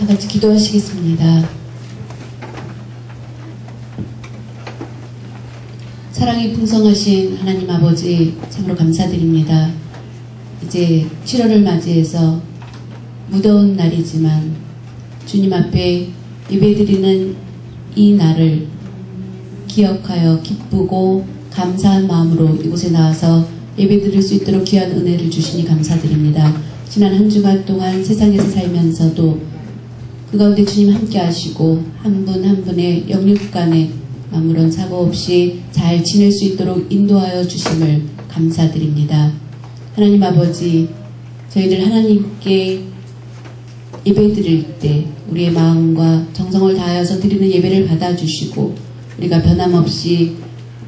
다 같이 기도하시겠습니다. 사랑이 풍성하신 하나님 아버지, 참으로 감사드립니다. 이제 7월을 맞이해서 무더운 날이지만 주님 앞에 예배드리는 이 날을 기억하여 기쁘고 감사한 마음으로 이곳에 나와서 예배드릴 수 있도록 귀한 은혜를 주시니 감사드립니다. 지난 한 주간 동안 세상에서 살면서도 그 가운데 주님 함께 하시고 한 분 한 분의 영육 간에 아무런 사고 없이 잘 지낼 수 있도록 인도하여 주심을 감사드립니다. 하나님 아버지, 저희들 하나님께 예배드릴 때 우리의 마음과 정성을 다하여서 드리는 예배를 받아주시고 우리가 변함없이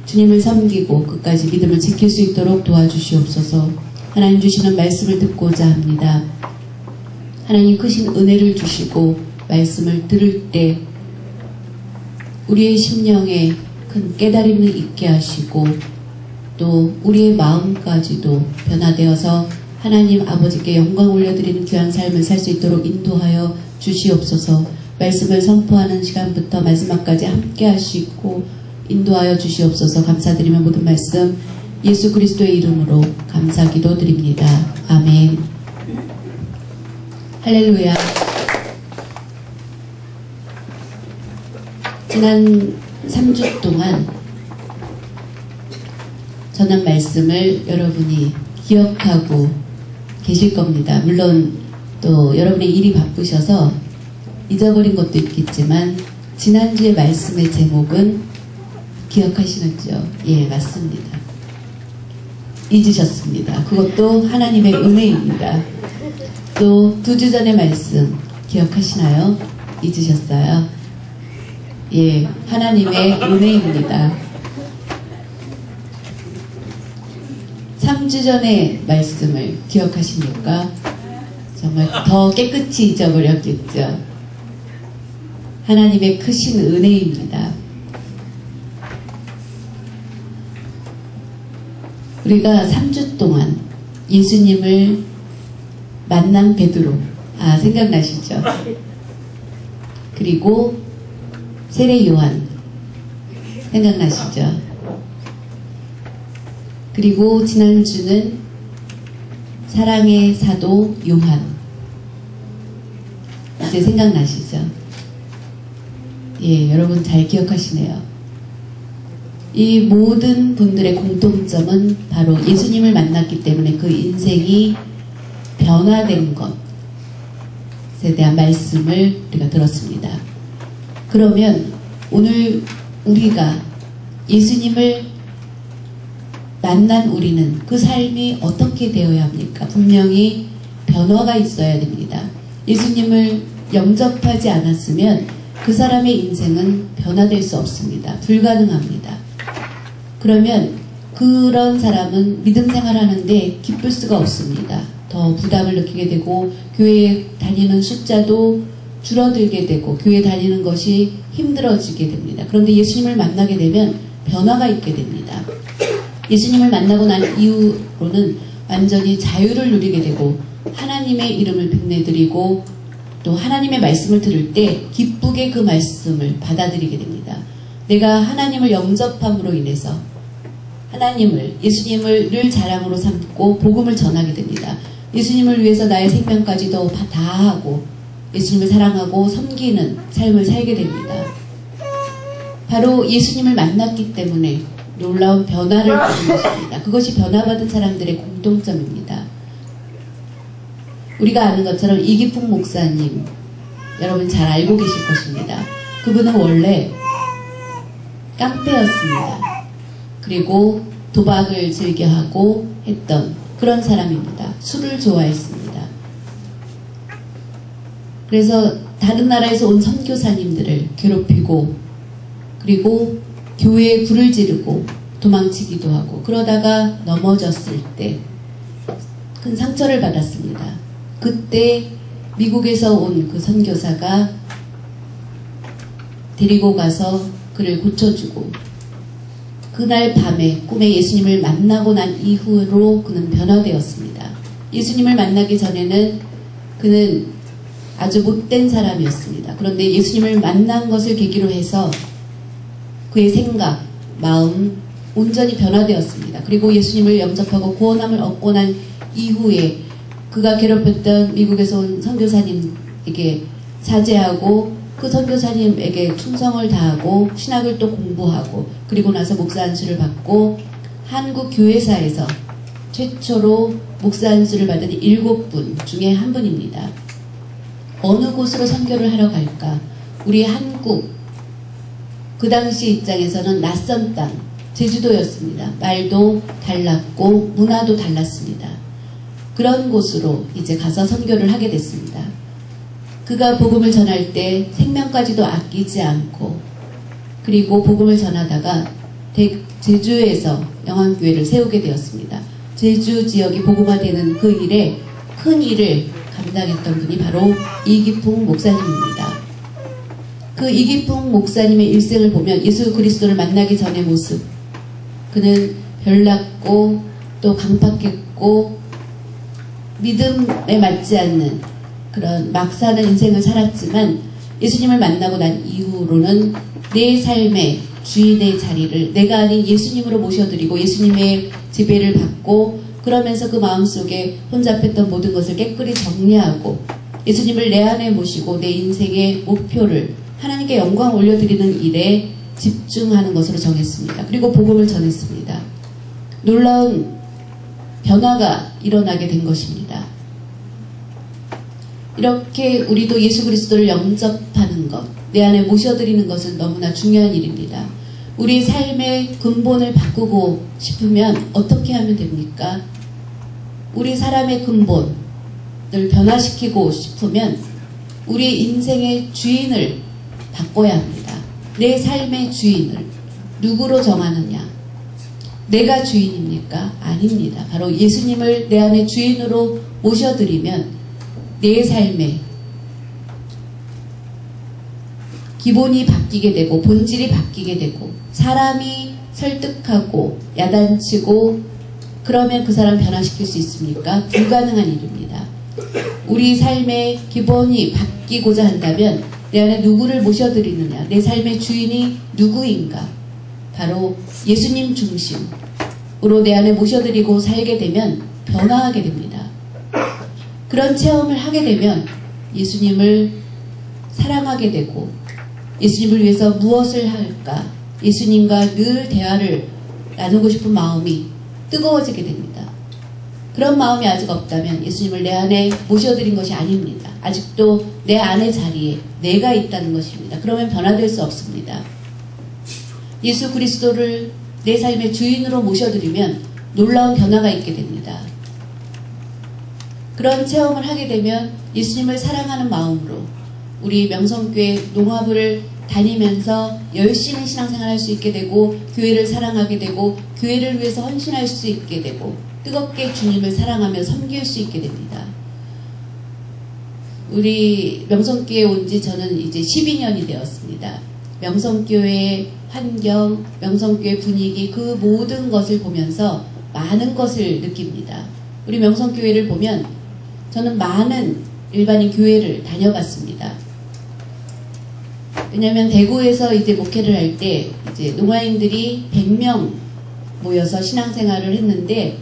주님을 섬기고 끝까지 믿음을 지킬 수 있도록 도와주시옵소서. 하나님 주시는 말씀을 듣고자 합니다. 하나님 크신 은혜를 주시고 말씀을 들을 때 우리의 심령에 큰 깨달음을 있게 하시고 또 우리의 마음까지도 변화되어서 하나님 아버지께 영광 올려드리는 귀한 삶을 살 수 있도록 인도하여 주시옵소서. 말씀을 선포하는 시간부터 마지막까지 함께 하시고 인도하여 주시옵소서. 감사드리며 모든 말씀 예수 그리스도의 이름으로 감사 기도드립니다. 아멘. 할렐루야. 지난 3주 동안 전한 말씀을 여러분이 기억하고 계실 겁니다. 물론 또 여러분의 일이 바쁘셔서 잊어버린 것도 있겠지만 지난주의 말씀의 제목은 기억하시는지요? 예, 맞습니다. 잊으셨습니다. 그것도 하나님의 은혜입니다. 또 2주 전의 말씀 기억하시나요? 잊으셨어요? 예, 하나님의 은혜입니다. 3주 전의 말씀을 기억하십니까? 정말 더 깨끗이 잊어버렸겠죠. 하나님의 크신 은혜입니다. 우리가 3주 동안 예수님을 만난 베드로, 생각나시죠? 그리고 세례 요한, 생각나시죠? 그리고 지난주는 사랑의 사도 요한, 이제 생각나시죠? 예, 여러분 잘 기억하시네요. 이 모든 분들의 공통점은 바로 예수님을 만났기 때문에 그 인생이 변화된 것에 대한 말씀을 우리가 들었습니다. 그러면 오늘 우리가 예수님을 만난 우리는 그 삶이 어떻게 되어야 합니까? 분명히 변화가 있어야 됩니다. 예수님을 영접하지 않았으면 그 사람의 인생은 변화될 수 없습니다. 불가능합니다. 그러면 그런 사람은 믿음 생활하는데 기쁠 수가 없습니다. 더 부담을 느끼게 되고 교회에 다니는 숫자도 줄어들게 되고 교회 다니는 것이 힘들어지게 됩니다. 그런데 예수님을 만나게 되면 변화가 있게 됩니다. 예수님을 만나고 난 이후로는 완전히 자유를 누리게 되고 하나님의 이름을 빛내드리고 또 하나님의 말씀을 들을 때 기쁘게 그 말씀을 받아들이게 됩니다. 내가 하나님을 영접함으로 인해서 하나님을, 예수님을 늘 자랑으로 삼고 복음을 전하게 됩니다. 예수님을 위해서 나의 생명까지도 다하고 예수님을 사랑하고 섬기는 삶을 살게 됩니다. 바로 예수님을 만났기 때문에 놀라운 변화를 받은 것입니다. 그것이 변화받은 사람들의 공통점입니다. 우리가 아는 것처럼 이기풍 목사님, 여러분 잘 알고 계실 것입니다. 그분은 원래 깡패였습니다. 그리고 도박을 즐겨하고 했던 그런 사람입니다. 술을 좋아했습니다. 그래서 다른 나라에서 온 선교사님들을 괴롭히고 그리고 교회에 불을 지르고 도망치기도 하고 그러다가 넘어졌을 때 큰 상처를 받았습니다. 그때 미국에서 온 그 선교사가 데리고 가서 그를 고쳐주고 그날 밤에 꿈에 예수님을 만나고 난 이후로 그는 변화되었습니다. 예수님을 만나기 전에는 그는 아주 못된 사람이었습니다. 그런데 예수님을 만난 것을 계기로 해서 그의 생각, 마음 온전히 변화되었습니다. 그리고 예수님을 영접하고 구원함을 얻고 난 이후에 그가 괴롭혔던 미국에서 온 선교사님에게 사죄하고 그 선교사님에게 충성을 다하고 신학을 또 공부하고 그리고 나서 목사 안수를 받고 한국 교회사에서 최초로 목사 안수를 받은 7분 중에 한 분입니다. 어느 곳으로 선교를 하러 갈까? 우리 한국 그 당시 입장에서는 낯선 땅 제주도였습니다. 말도 달랐고 문화도 달랐습니다. 그런 곳으로 이제 가서 선교를 하게 됐습니다. 그가 복음을 전할 때 생명까지도 아끼지 않고 그리고 복음을 전하다가 제주에서 영안교회를 세우게 되었습니다. 제주 지역이 복음화되는 그 일에 큰 일을 감당했던 분이 바로 이기풍 목사님입니다. 그 이기풍 목사님의 일생을 보면 예수 그리스도를 만나기 전의 모습, 그는 별났고 또 강팍했고 믿음에 맞지 않는 그런 막 사는 인생을 살았지만 예수님을 만나고 난 이후로는 내 삶의 주인의 자리를 내가 아닌 예수님으로 모셔드리고 예수님의 지배를 받고 그러면서 그 마음속에 혼잡했던 모든 것을 깨끗이 정리하고 예수님을 내 안에 모시고 내 인생의 목표를 하나님께 영광 올려드리는 일에 집중하는 것으로 정했습니다. 그리고 복음을 전했습니다. 놀라운 변화가 일어나게 된 것입니다. 이렇게 우리도 예수 그리스도를 영접하는 것, 내 안에 모셔드리는 것은 너무나 중요한 일입니다. 우리 삶의 근본을 바꾸고 싶으면 어떻게 하면 됩니까? 우리 사람의 근본을 변화시키고 싶으면 우리 인생의 주인을 바꿔야 합니다. 내 삶의 주인을 누구로 정하느냐? 내가 주인입니까? 아닙니다. 바로 예수님을 내 안에 주인으로 모셔드리면 내 삶의 기본이 바뀌게 되고 본질이 바뀌게 되고 사람이 설득하고 야단치고 그러면 그 사람 변화시킬 수 있습니까? 불가능한 일입니다. 우리 삶의 기본이 바뀌고자 한다면 내 안에 누구를 모셔드리느냐, 내 삶의 주인이 누구인가, 바로 예수님 중심으로 내 안에 모셔드리고 살게 되면 변화하게 됩니다. 그런 체험을 하게 되면 예수님을 사랑하게 되고 예수님을 위해서 무엇을 할까, 예수님과 늘 대화를 나누고 싶은 마음이 뜨거워지게 됩니다. 그런 마음이 아직 없다면 예수님을 내 안에 모셔드린 것이 아닙니다. 아직도 내 안의 자리에 내가 있다는 것입니다. 그러면 변화될 수 없습니다. 예수 그리스도를 내 삶의 주인으로 모셔드리면 놀라운 변화가 있게 됩니다. 그런 체험을 하게 되면 예수님을 사랑하는 마음으로 우리 명성교회 농화부를 다니면서 열심히 신앙생활할 수 있게 되고 교회를 사랑하게 되고 교회를 위해서 헌신할 수 있게 되고 뜨겁게 주님을 사랑하며 섬길 수 있게 됩니다. 우리 명성교회에 온 지 저는 이제 12년이 되었습니다. 명성교회의 환경, 명성교회 분위기 그 모든 것을 보면서 많은 것을 느낍니다. 우리 명성교회를 보면 저는 많은 일반인 교회를 다녀봤습니다. 왜냐하면 대구에서 이제 목회를 할 때 이제 농아인들이 100명 모여서 신앙생활을 했는데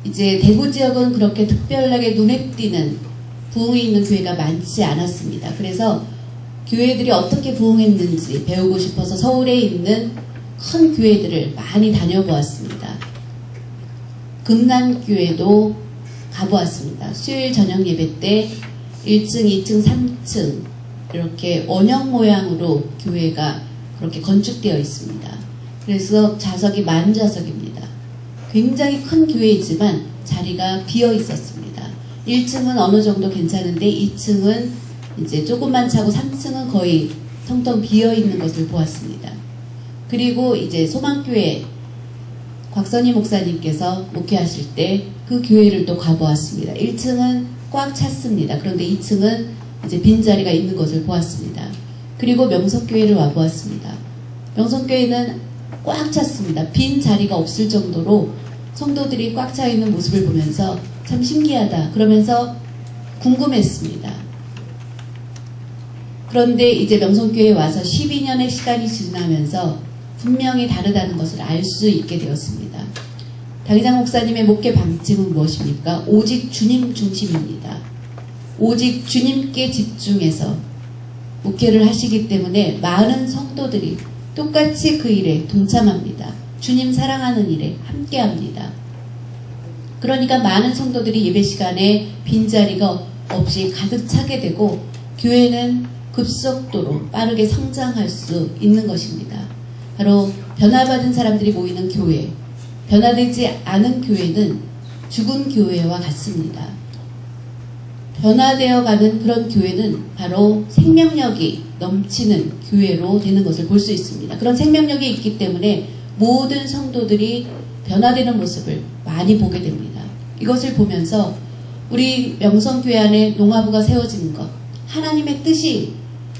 이제 대구 지역은 그렇게 특별하게 눈에 띄는 부흥이 있는 교회가 많지 않았습니다. 그래서 교회들이 어떻게 부흥했는지 배우고 싶어서 서울에 있는 큰 교회들을 많이 다녀보았습니다. 금남교회도 가보았습니다. 수요일 저녁 예배 때 1층, 2층, 3층 이렇게 원형 모양으로 교회가 그렇게 건축되어 있습니다. 그래서 좌석이 만좌석입니다. 굉장히 큰 교회이지만 자리가 비어 있었습니다. 1층은 어느 정도 괜찮은데 2층은 이제 조금만 차고 3층은 거의 텅텅 비어 있는 것을 보았습니다. 그리고 이제 소망교회 곽선희 목사님께서 목회하실 때 그 교회를 또 가보았습니다. 1층은 꽉 찼습니다. 그런데 2층은 이제 빈자리가 있는 것을 보았습니다. 그리고 명성교회를 와보았습니다. 명성교회는 꽉 찼습니다. 빈 자리가 없을 정도로 성도들이 꽉 차 있는 모습을 보면서 참 신기하다. 그러면서 궁금했습니다. 그런데 이제 명성교회에 와서 12년의 시간이 지나면서 분명히 다르다는 것을 알 수 있게 되었습니다. 당회장 목사님의 목회 방침은 무엇입니까? 오직 주님 중심입니다. 오직 주님께 집중해서 목회를 하시기 때문에 많은 성도들이 똑같이 그 일에 동참합니다. 주님 사랑하는 일에 함께합니다. 그러니까 많은 성도들이 예배 시간에 빈자리가 없이 가득 차게 되고 교회는 급속도로 빠르게 성장할 수 있는 것입니다. 바로 변화받은 사람들이 모이는 교회, 변화되지 않은 교회는 죽은 교회와 같습니다. 변화되어가는 그런 교회는 바로 생명력이 넘치는 교회로 되는 것을 볼 수 있습니다. 그런 생명력이 있기 때문에 모든 성도들이 변화되는 모습을 많이 보게 됩니다. 이것을 보면서 우리 명성교회 안에 농화부가 세워진 것, 하나님의 뜻이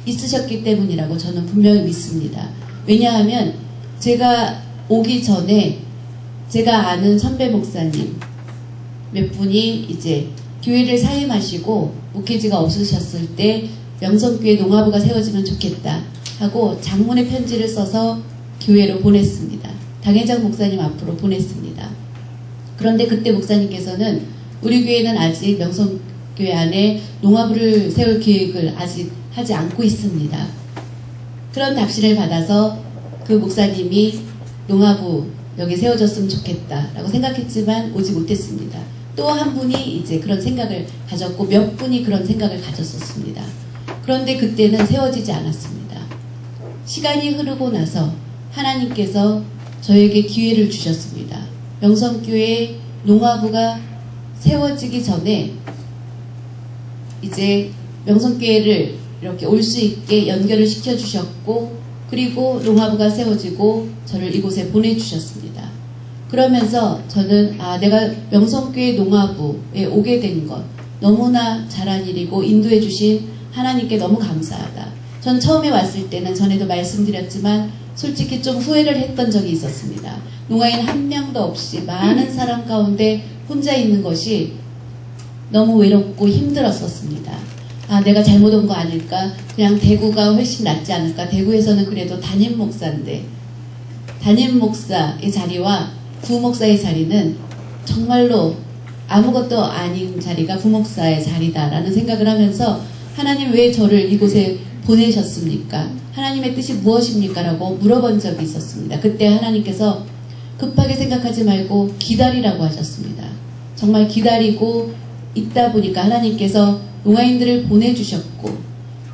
있으셨기 때문이라고 저는 분명히 믿습니다. 왜냐하면 제가 오기 전에 제가 아는 선배 목사님 몇 분이 이제 교회를 사임하시고 목회지가 없으셨을 때 명성교회 농화부가 세워지면 좋겠다 하고 장문의 편지를 써서 교회로 보냈습니다. 당회장 목사님 앞으로 보냈습니다. 그런데 그때 목사님께서는 우리 교회는 아직 명성교회 안에 농화부를 세울 계획을 아직 하지 않고 있습니다. 그런 답신을 받아서 그 목사님이 농화부 여기 세워졌으면 좋겠다라고 생각했지만 오지 못했습니다. 또 한 분이 이제 그런 생각을 가졌고 몇 분이 그런 생각을 가졌었습니다. 그런데 그때는 세워지지 않았습니다. 시간이 흐르고 나서 하나님께서 저에게 기회를 주셨습니다. 명성교회 농화부가 세워지기 전에 이제 명성교회를 이렇게 올 수 있게 연결을 시켜주셨고 그리고 농화부가 세워지고 저를 이곳에 보내주셨습니다. 그러면서 저는 내가 명성교회 농화부에 오게 된 것 너무나 잘한 일이고 인도해 주신 하나님께 너무 감사하다. 전 처음에 왔을 때는 전에도 말씀드렸지만 솔직히 좀 후회를 했던 적이 있었습니다. 농아인 한 명도 없이 많은 사람 가운데 혼자 있는 것이 너무 외롭고 힘들었었습니다. 내가 잘못 온 거 아닐까? 그냥 대구가 훨씬 낫지 않을까? 대구에서는 그래도 담임 목사인데 담임 목사의 자리와 부목사의 자리는 정말로 아무것도 아닌 자리가 부목사의 자리다라는 생각을 하면서 하나님 왜 저를 이곳에 보내셨습니까? 하나님의 뜻이 무엇입니까? 라고 물어본 적이 있었습니다. 그때 하나님께서 급하게 생각하지 말고 기다리라고 하셨습니다. 정말 기다리고 있다 보니까 하나님께서 농아인들을 보내주셨고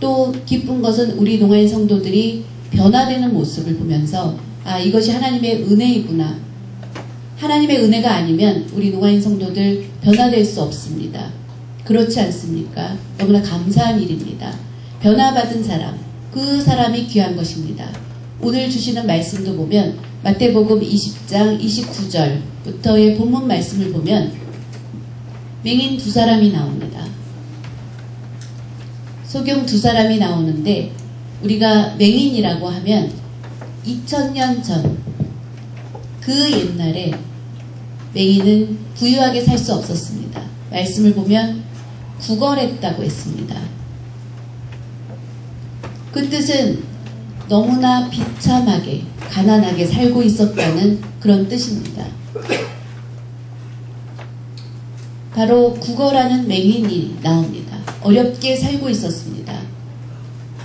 또 기쁜 것은 우리 농아인 성도들이 변화되는 모습을 보면서 이것이 하나님의 은혜이구나. 하나님의 은혜가 아니면 우리 농아인 성도들 변화될 수 없습니다. 그렇지 않습니까? 너무나 감사한 일입니다. 변화받은 사람, 그 사람이 귀한 것입니다. 오늘 주시는 말씀도 보면 마태복음 20장 29절부터의 본문 말씀을 보면 맹인 두 사람이 나옵니다. 소경 두 사람이 나오는데 우리가 맹인이라고 하면 2000년 전 그 옛날에 맹인은 부유하게 살 수 없었습니다. 말씀을 보면 구걸했다고 했습니다. 그 뜻은 너무나 비참하게 가난하게 살고 있었다는 그런 뜻입니다. 바로 구걸하는 맹인이 나옵니다. 어렵게 살고 있었습니다.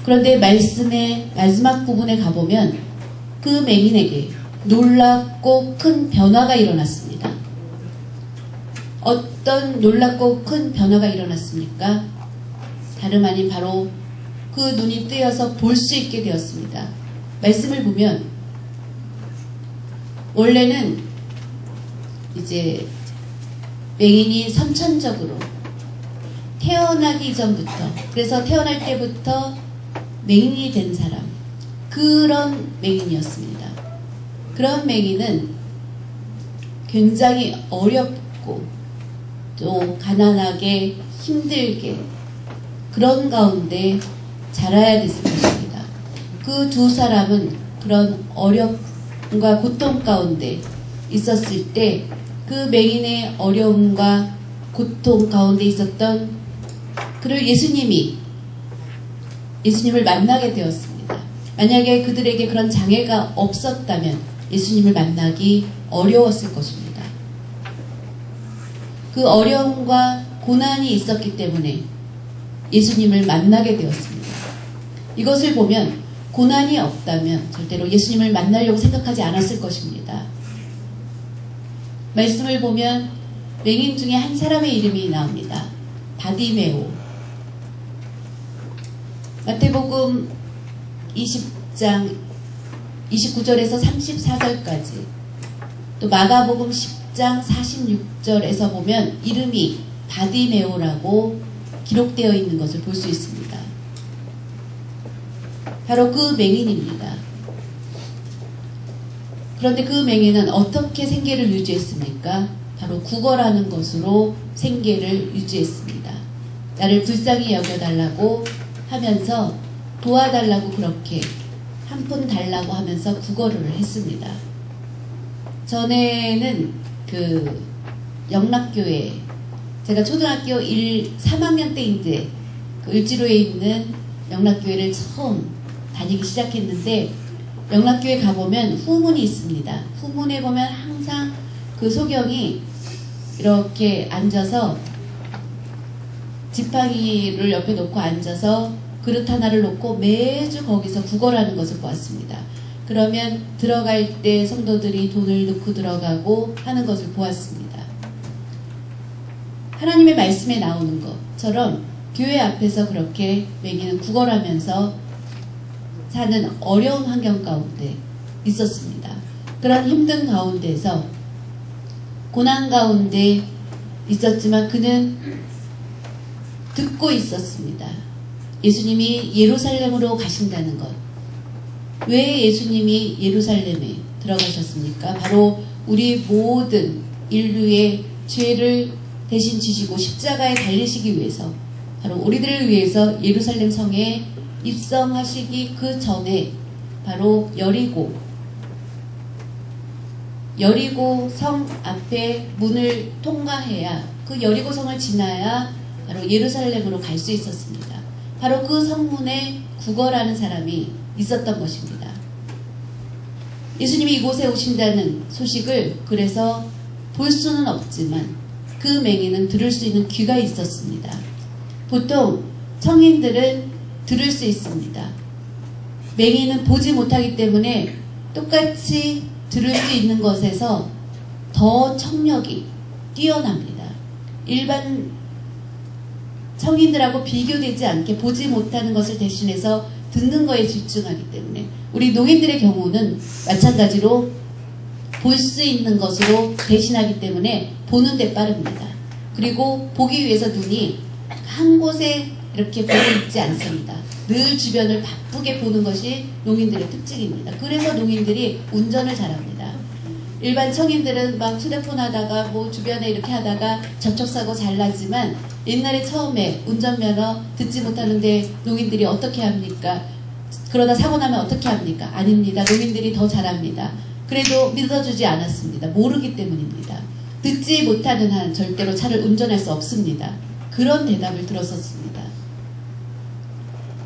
그런데 말씀의 마지막 부분에 가보면 그 맹인에게 놀랍고 큰 변화가 일어났습니다. 어떤 놀랍고 큰 변화가 일어났습니까? 다름 아닌 바로 그 눈이 뜨여서 볼 수 있게 되었습니다. 말씀을 보면 원래는 이제 맹인이 선천적으로 태어나기 전부터 그래서 태어날 때부터 맹인이 된 사람 그런 맹인이었습니다. 그런 맹인은 굉장히 어렵고 또 가난하게 힘들게 그런 가운데 자라야 됐을 것입니다. 그 두 사람은 그런 어려움과 고통 가운데 있었을 때 그 맹인의 어려움과 고통 가운데 있었던 그를 예수님을 만나게 되었습니다. 만약에 그들에게 그런 장애가 없었다면 예수님을 만나기 어려웠을 것입니다. 그 어려움과 고난이 있었기 때문에 예수님을 만나게 되었습니다. 이것을 보면 고난이 없다면 절대로 예수님을 만나려고 생각하지 않았을 것입니다. 말씀을 보면 맹인 중에 한 사람의 이름이 나옵니다. 바디메오. 마태복음 20장 29절에서 34절까지, 또 마가복음 10장 46절에서 보면 이름이 바디메오라고 기록되어 있는 것을 볼 수 있습니다. 바로 그 맹인입니다. 그런데 그 맹인은 어떻게 생계를 유지했습니까? 바로 구걸하는 것으로 생계를 유지했습니다. 나를 불쌍히 여겨달라고 하면서 도와달라고 그렇게 한 푼 달라고 하면서 구걸을 했습니다. 전에는 그 영락교회, 제가 초등학교 3학년 때 이제 그 을지로에 있는 영락교회를 처음 다니기 시작했는데, 영락교회 가보면 후문이 있습니다. 후문에 보면 항상 그 소경이 이렇게 앉아서 지팡이를 옆에 놓고 앉아서 그릇 하나를 놓고 매주 거기서 구걸하는 것을 보았습니다. 그러면 들어갈 때 성도들이 돈을 넣고 들어가고 하는 것을 보았습니다. 하나님의 말씀에 나오는 것처럼 교회 앞에서 그렇게 맹인은 구걸하면서 사는 어려운 환경 가운데 있었습니다. 그런 힘든 가운데서, 고난 가운데 있었지만 그는 듣고 있었습니다. 예수님이 예루살렘으로 가신다는 것. 왜 예수님이 예루살렘에 들어가셨습니까? 바로 우리 모든 인류의 죄를 대신 지시고 십자가에 달리시기 위해서, 바로 우리들을 위해서 예루살렘 성에 입성하시기 그 전에 바로 여리고 성 앞에 문을 통과해야, 그 여리고 성을 지나야 바로 예루살렘으로 갈 수 있었습니다. 바로 그 성문에 구걸하는 사람이 있었던 것입니다. 예수님이 이곳에 오신다는 소식을 그래서 볼 수는 없지만 그 맹인은 들을 수 있는 귀가 있었습니다. 보통 청인들은 들을 수 있습니다. 맹인은 보지 못하기 때문에 똑같이 들을 수 있는 것에서 더 청력이 뛰어납니다. 일반 성인들하고 비교되지 않게 보지 못하는 것을 대신해서 듣는 거에 집중하기 때문에, 우리 노인들의 경우는 마찬가지로 볼 수 있는 것으로 대신하기 때문에 보는 데 빠릅니다. 그리고 보기 위해서 눈이 한 곳에 이렇게 보고 있지 않습니다. 늘 주변을 바쁘게 보는 것이 농인들의 특징입니다. 그래서 농인들이 운전을 잘합니다. 일반 청인들은 막 휴대폰 하다가 뭐 주변에 이렇게 하다가 접촉사고 잘 나지만, 옛날에 처음에 운전면허 듣지 못하는데 농인들이 어떻게 합니까? 그러다 사고 나면 어떻게 합니까? 아닙니다. 농인들이 더 잘합니다. 그래도 믿어주지 않았습니다. 모르기 때문입니다. 듣지 못하는 한 절대로 차를 운전할 수 없습니다. 그런 대답을 들었었습니다.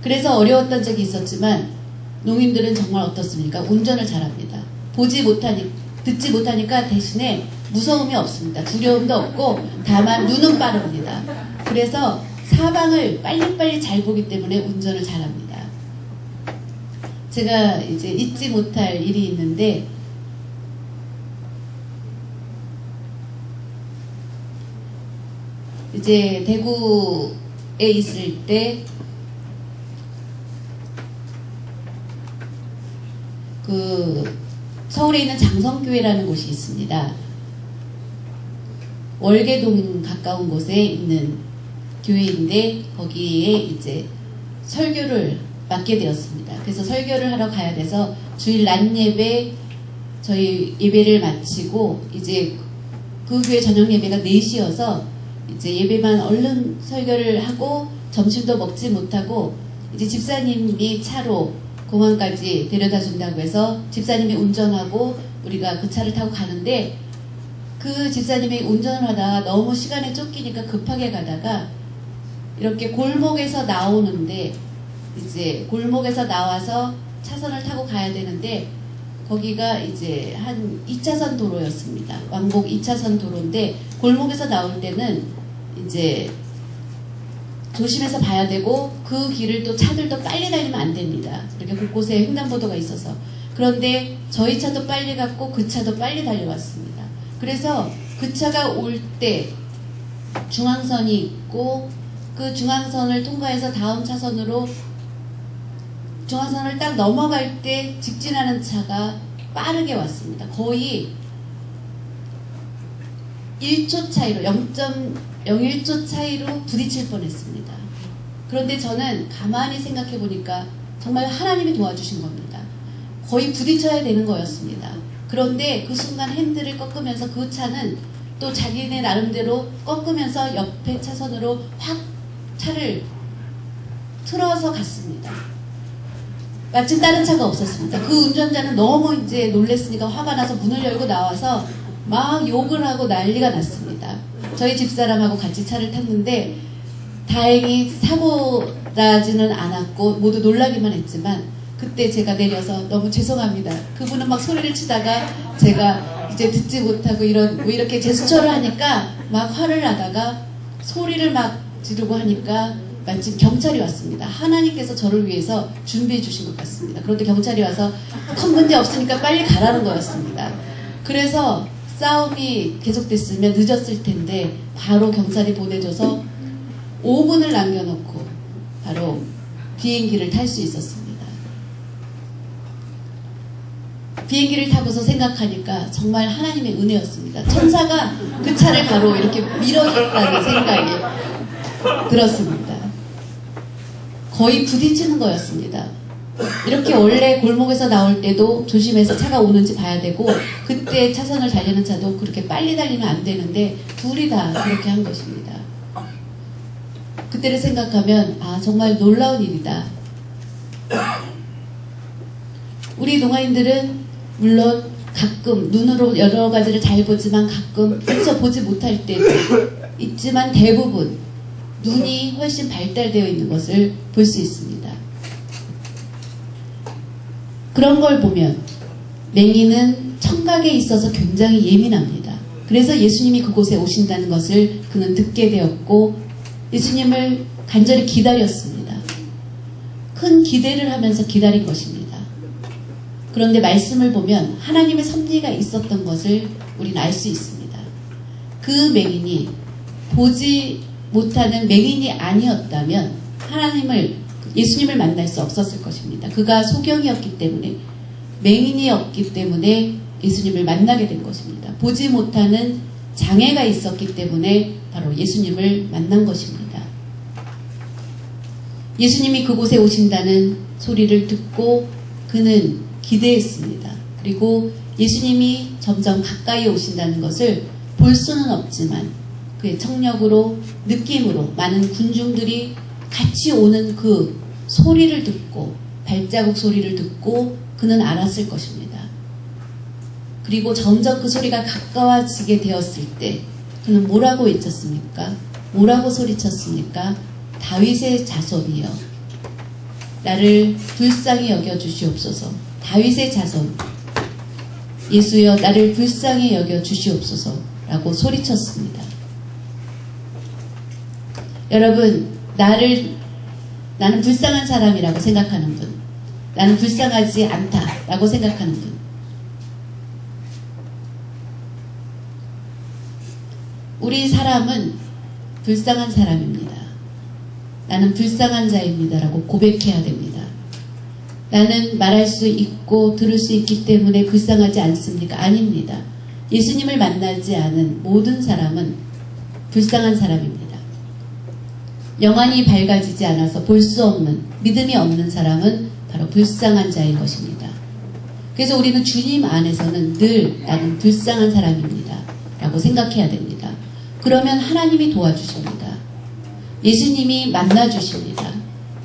그래서 어려웠던 적이 있었지만 농인들은 정말 어떻습니까? 운전을 잘합니다. 듣지 못하니까 대신에 무서움이 없습니다. 두려움도 없고 다만 눈은 빠릅니다. 그래서 사방을 빨리빨리 잘 보기 때문에 운전을 잘합니다. 제가 이제 잊지 못할 일이 있는데, 이제 대구에 있을 때 서울에 있는 장성교회라는 곳이 있습니다. 월계동 가까운 곳에 있는 교회인데, 거기에 이제 설교를 맡게 되었습니다. 그래서 설교를 하러 가야 돼서 주일 낮 예배, 저희 예배를 마치고 이제 그 교회 저녁 예배가 4시여서 이제 예배만 얼른 설교를 하고 점심도 먹지 못하고, 이제 집사님이 차로 공항까지 데려다 준다고 해서 집사님이 운전하고 우리가 그 차를 타고 가는데, 그 집사님이 운전을 하다가 너무 시간에 쫓기니까 급하게 가다가 이렇게 골목에서 나오는데 이제 골목에서 나와서 차선을 타고 가야 되는데 거기가 이제 한 2차선 도로였습니다. 왕복 2차선 도로인데 골목에서 나올 때는 이제 조심해서 봐야 되고 그 길을 또 차들도 빨리 달리면 안 됩니다. 이렇게 곳곳에 횡단보도가 있어서. 그런데 저희 차도 빨리 갔고 그 차도 빨리 달려왔습니다. 그래서 그 차가 올 때 중앙선이 있고 그 중앙선을 통과해서 다음 차선으로 중앙선을 딱 넘어갈 때 직진하는 차가 빠르게 왔습니다. 거의 1초 차이로 0.01초 차이로 부딪힐 뻔했습니다. 그런데 저는 가만히 생각해 보니까 정말 하나님이 도와주신 겁니다. 거의 부딪혀야 되는 거였습니다. 그런데 그 순간 핸들을 꺾으면서 그 차는 또 자기네 나름대로 꺾으면서 옆에 차선으로 확 차를 틀어서 갔습니다. 마침 다른 차가 없었습니다. 그 운전자는 너무 이제 놀랬으니까 화가 나서 문을 열고 나와서 막 욕을 하고 난리가 났습니다. 저희 집사람하고 같이 차를 탔는데 다행히 사고 나지는 않았고 모두 놀라기만 했지만 그때 제가 내려서 너무 죄송합니다. 그분은 막 소리를 치다가 제가 이제 듣지 못하고 이렇게 제스처를 하니까 막 화를 나다가 소리를 막 지르고 하니까 마침 경찰이 왔습니다. 하나님께서 저를 위해서 준비해 주신 것 같습니다. 그런데 경찰이 와서 큰 문제 없으니까 빨리 가라는 거였습니다. 그래서 싸움이 계속됐으면 늦었을 텐데 바로 경찰이 보내줘서 5분을 남겨놓고 바로 비행기를 탈 수 있었습니다. 비행기를 타고서 생각하니까 정말 하나님의 은혜였습니다. 천사가 그 차를 바로 이렇게 밀어줬다는 생각이 들었습니다. 거의 부딪히는 거였습니다. 이렇게 원래 골목에서 나올 때도 조심해서 차가 오는지 봐야 되고 그때 차선을 달리는 차도 그렇게 빨리 달리면 안 되는데 둘이 다 그렇게 한 것입니다. 그때를 생각하면 아 정말 놀라운 일이다. 우리 동아인들은 물론 가끔 눈으로 여러 가지를 잘 보지만 가끔 미처 보지 못할 때도 있지만 대부분 눈이 훨씬 발달되어 있는 것을 볼 수 있습니다. 그런 걸 보면 맹인은 청각에 있어서 굉장히 예민합니다. 그래서 예수님이 그곳에 오신다는 것을 그는 듣게 되었고 예수님을 간절히 기다렸습니다. 큰 기대를 하면서 기다린 것입니다. 그런데 말씀을 보면 하나님의 섭리가 있었던 것을 우리는 알 수 있습니다. 그 맹인이 보지 못하는 맹인이 아니었다면 예수님을 만날 수 없었을 것입니다. 그가 소경이었기 때문에 맹인이었기 때문에 예수님을 만나게 된 것입니다. 보지 못하는 장애가 있었기 때문에 바로 예수님을 만난 것입니다. 예수님이 그곳에 오신다는 소리를 듣고 그는 기대했습니다. 그리고 예수님이 점점 가까이 오신다는 것을 볼 수는 없지만 그의 청력으로 느낌으로 많은 군중들이 같이 오는 그 소리를 듣고 발자국 소리를 듣고 그는 알았을 것입니다. 그리고 점점 그 소리가 가까워지게 되었을 때 그는 뭐라고 외쳤습니까? 뭐라고 소리쳤습니까? 다윗의 자손이여 나를 불쌍히 여겨주시옵소서. 다윗의 자손 예수여 나를 불쌍히 여겨주시옵소서 라고 소리쳤습니다. 여러분 나는 불쌍한 사람이라고 생각하는 분, 나는 불쌍하지 않다라고 생각하는 분, 우리 사람은 불쌍한 사람입니다. 나는 불쌍한 자입니다 라고 고백해야 됩니다. 나는 말할 수 있고 들을 수 있기 때문에 불쌍하지 않습니까? 아닙니다. 예수님을 만나지 않은 모든 사람은 불쌍한 사람입니다. 영안이 밝아지지 않아서 볼 수 없는 믿음이 없는 사람은 바로 불쌍한 자인 것입니다. 그래서 우리는 주님 안에서는 늘 나는 불쌍한 사람입니다 라고 생각해야 됩니다. 그러면 하나님이 도와주십니다. 예수님이 만나주십니다.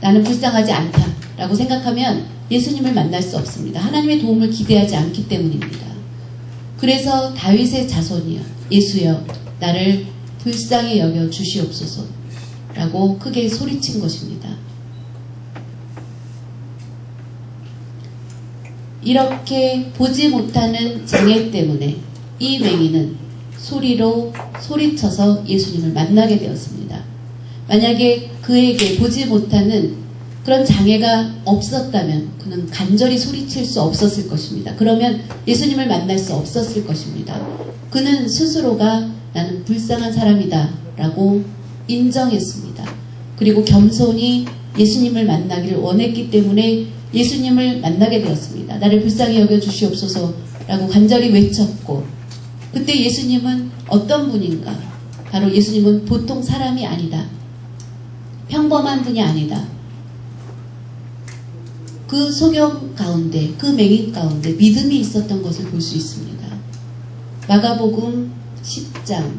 나는 불쌍하지 않다 라고 생각하면 예수님을 만날 수 없습니다. 하나님의 도움을 기대하지 않기 때문입니다. 그래서 다윗의 자손이여 예수여 나를 불쌍히 여겨 주시옵소서. 라고 크게 소리친 것입니다. 이렇게 보지 못하는 장애 때문에 이 맹인은 소리로 소리쳐서 예수님을 만나게 되었습니다. 만약에 그에게 보지 못하는 그런 장애가 없었다면 그는 간절히 소리칠 수 없었을 것입니다. 그러면 예수님을 만날 수 없었을 것입니다. 그는 스스로가 나는 불쌍한 사람이다 라고 인정했습니다. 그리고 겸손히 예수님을 만나기를 원했기 때문에 예수님을 만나게 되었습니다. 나를 불쌍히 여겨 주시옵소서 라고 간절히 외쳤고, 그때 예수님은 어떤 분인가? 바로 예수님은 보통 사람이 아니다. 평범한 분이 아니다. 그 소경 가운데, 그 맹인 가운데 믿음이 있었던 것을 볼 수 있습니다. 마가복음 10장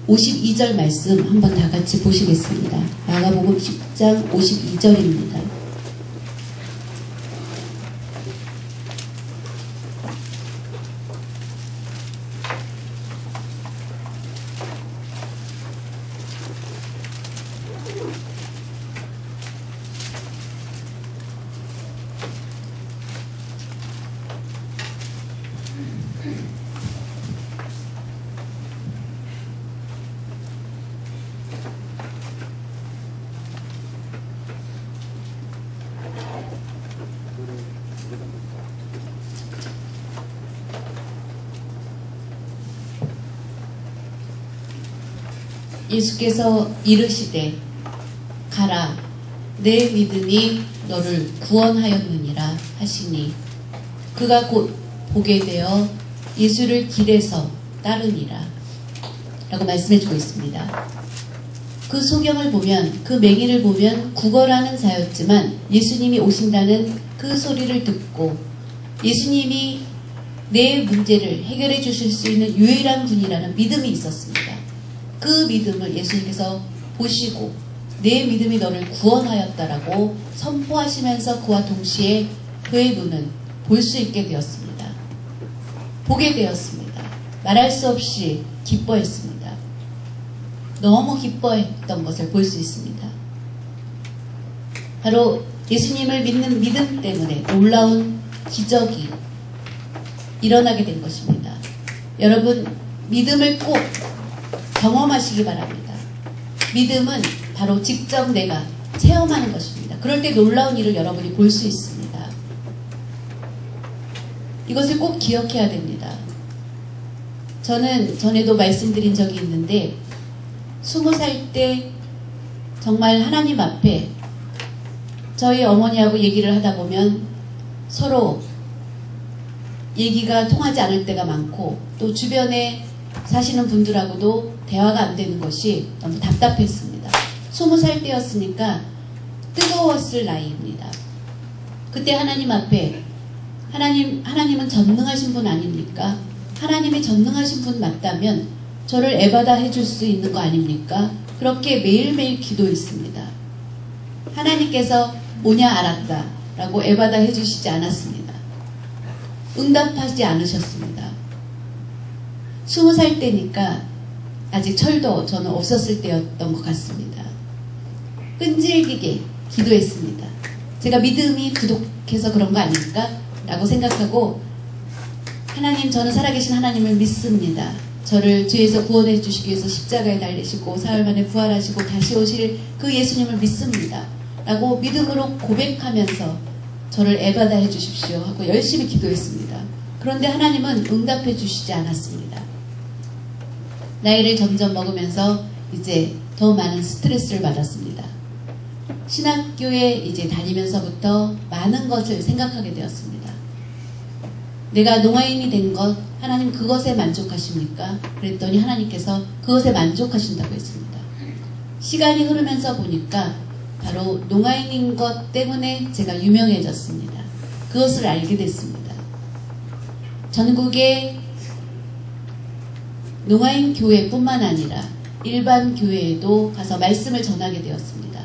52절 말씀 한번 다 같이 보시겠습니다. 마가복음 10장 52절입니다. 예수께서 이르시되 가라 내 믿음이 너를 구원하였느니라 하시니 그가 곧 보게 되어 예수를 길에서 따르니라 라고 말씀해주고 있습니다. 그 소경을 보면, 그 맹인을 보면 구걸하는 자였지만 예수님이 오신다는 그 소리를 듣고 예수님이 내 문제를 해결해 주실 수 있는 유일한 분이라는 믿음이 있었습니다. 그 믿음을 예수님께서 보시고 내 믿음이 너를 구원하였다라고 선포하시면서 그와 동시에 그의 눈은 볼 수 있게 되었습니다. 보게 되었습니다. 말할 수 없이 기뻐했습니다. 너무 기뻐했던 것을 볼 수 있습니다. 바로 예수님을 믿는 믿음 때문에 놀라운 기적이 일어나게 된 것입니다. 여러분, 믿음을 꼭 경험하시기 바랍니다. 믿음은 바로 직접 내가 체험하는 것입니다. 그럴 때 놀라운 일을 여러분이 볼 수 있습니다. 이것을 꼭 기억해야 됩니다. 저는 전에도 말씀드린 적이 있는데 20살 때 정말 하나님 앞에 저희 어머니하고 얘기를 하다 보면 서로 얘기가 통하지 않을 때가 많고 또 주변에 사시는 분들하고도 대화가 안 되는 것이 너무 답답했습니다. 20살 때였으니까 뜨거웠을 나이입니다. 그때 하나님 앞에 하나님은 전능하신 분 아닙니까? 하나님이 전능하신 분 맞다면 저를 에바다 해줄 수 있는 거 아닙니까? 그렇게 매일매일 기도했습니다. 하나님께서 오냐 알았다 라고 에바다 해주시지 않았습니다. 응답하지 않으셨습니다. 20살 때니까 아직 철도 저는 없었을 때였던 것 같습니다. 끈질기게 기도했습니다. 제가 믿음이 부족해서 그런 거 아닐까? 라고 생각하고 하나님, 저는 살아계신 하나님을 믿습니다. 저를 죄에서 구원해 주시기 위해서 십자가에 달리시고 사흘 만에 부활하시고 다시 오실 그 예수님을 믿습니다. 라고 믿음으로 고백하면서 저를 에바다 해 주십시오 하고 열심히 기도했습니다. 그런데 하나님은 응답해 주시지 않았습니다. 나이를 점점 먹으면서 이제 더 많은 스트레스를 받았습니다. 신학교에 이제 다니면서부터 많은 것을 생각하게 되었습니다. 내가 농아인이 된 것, 하나님 그것에 만족하십니까? 그랬더니 하나님께서 그것에 만족하신다고 했습니다. 시간이 흐르면서 보니까 바로 농아인인 것 때문에 제가 유명해졌습니다. 그것을 알게 됐습니다. 전국의 농아인 교회뿐만 아니라 일반 교회에도 가서 말씀을 전하게 되었습니다.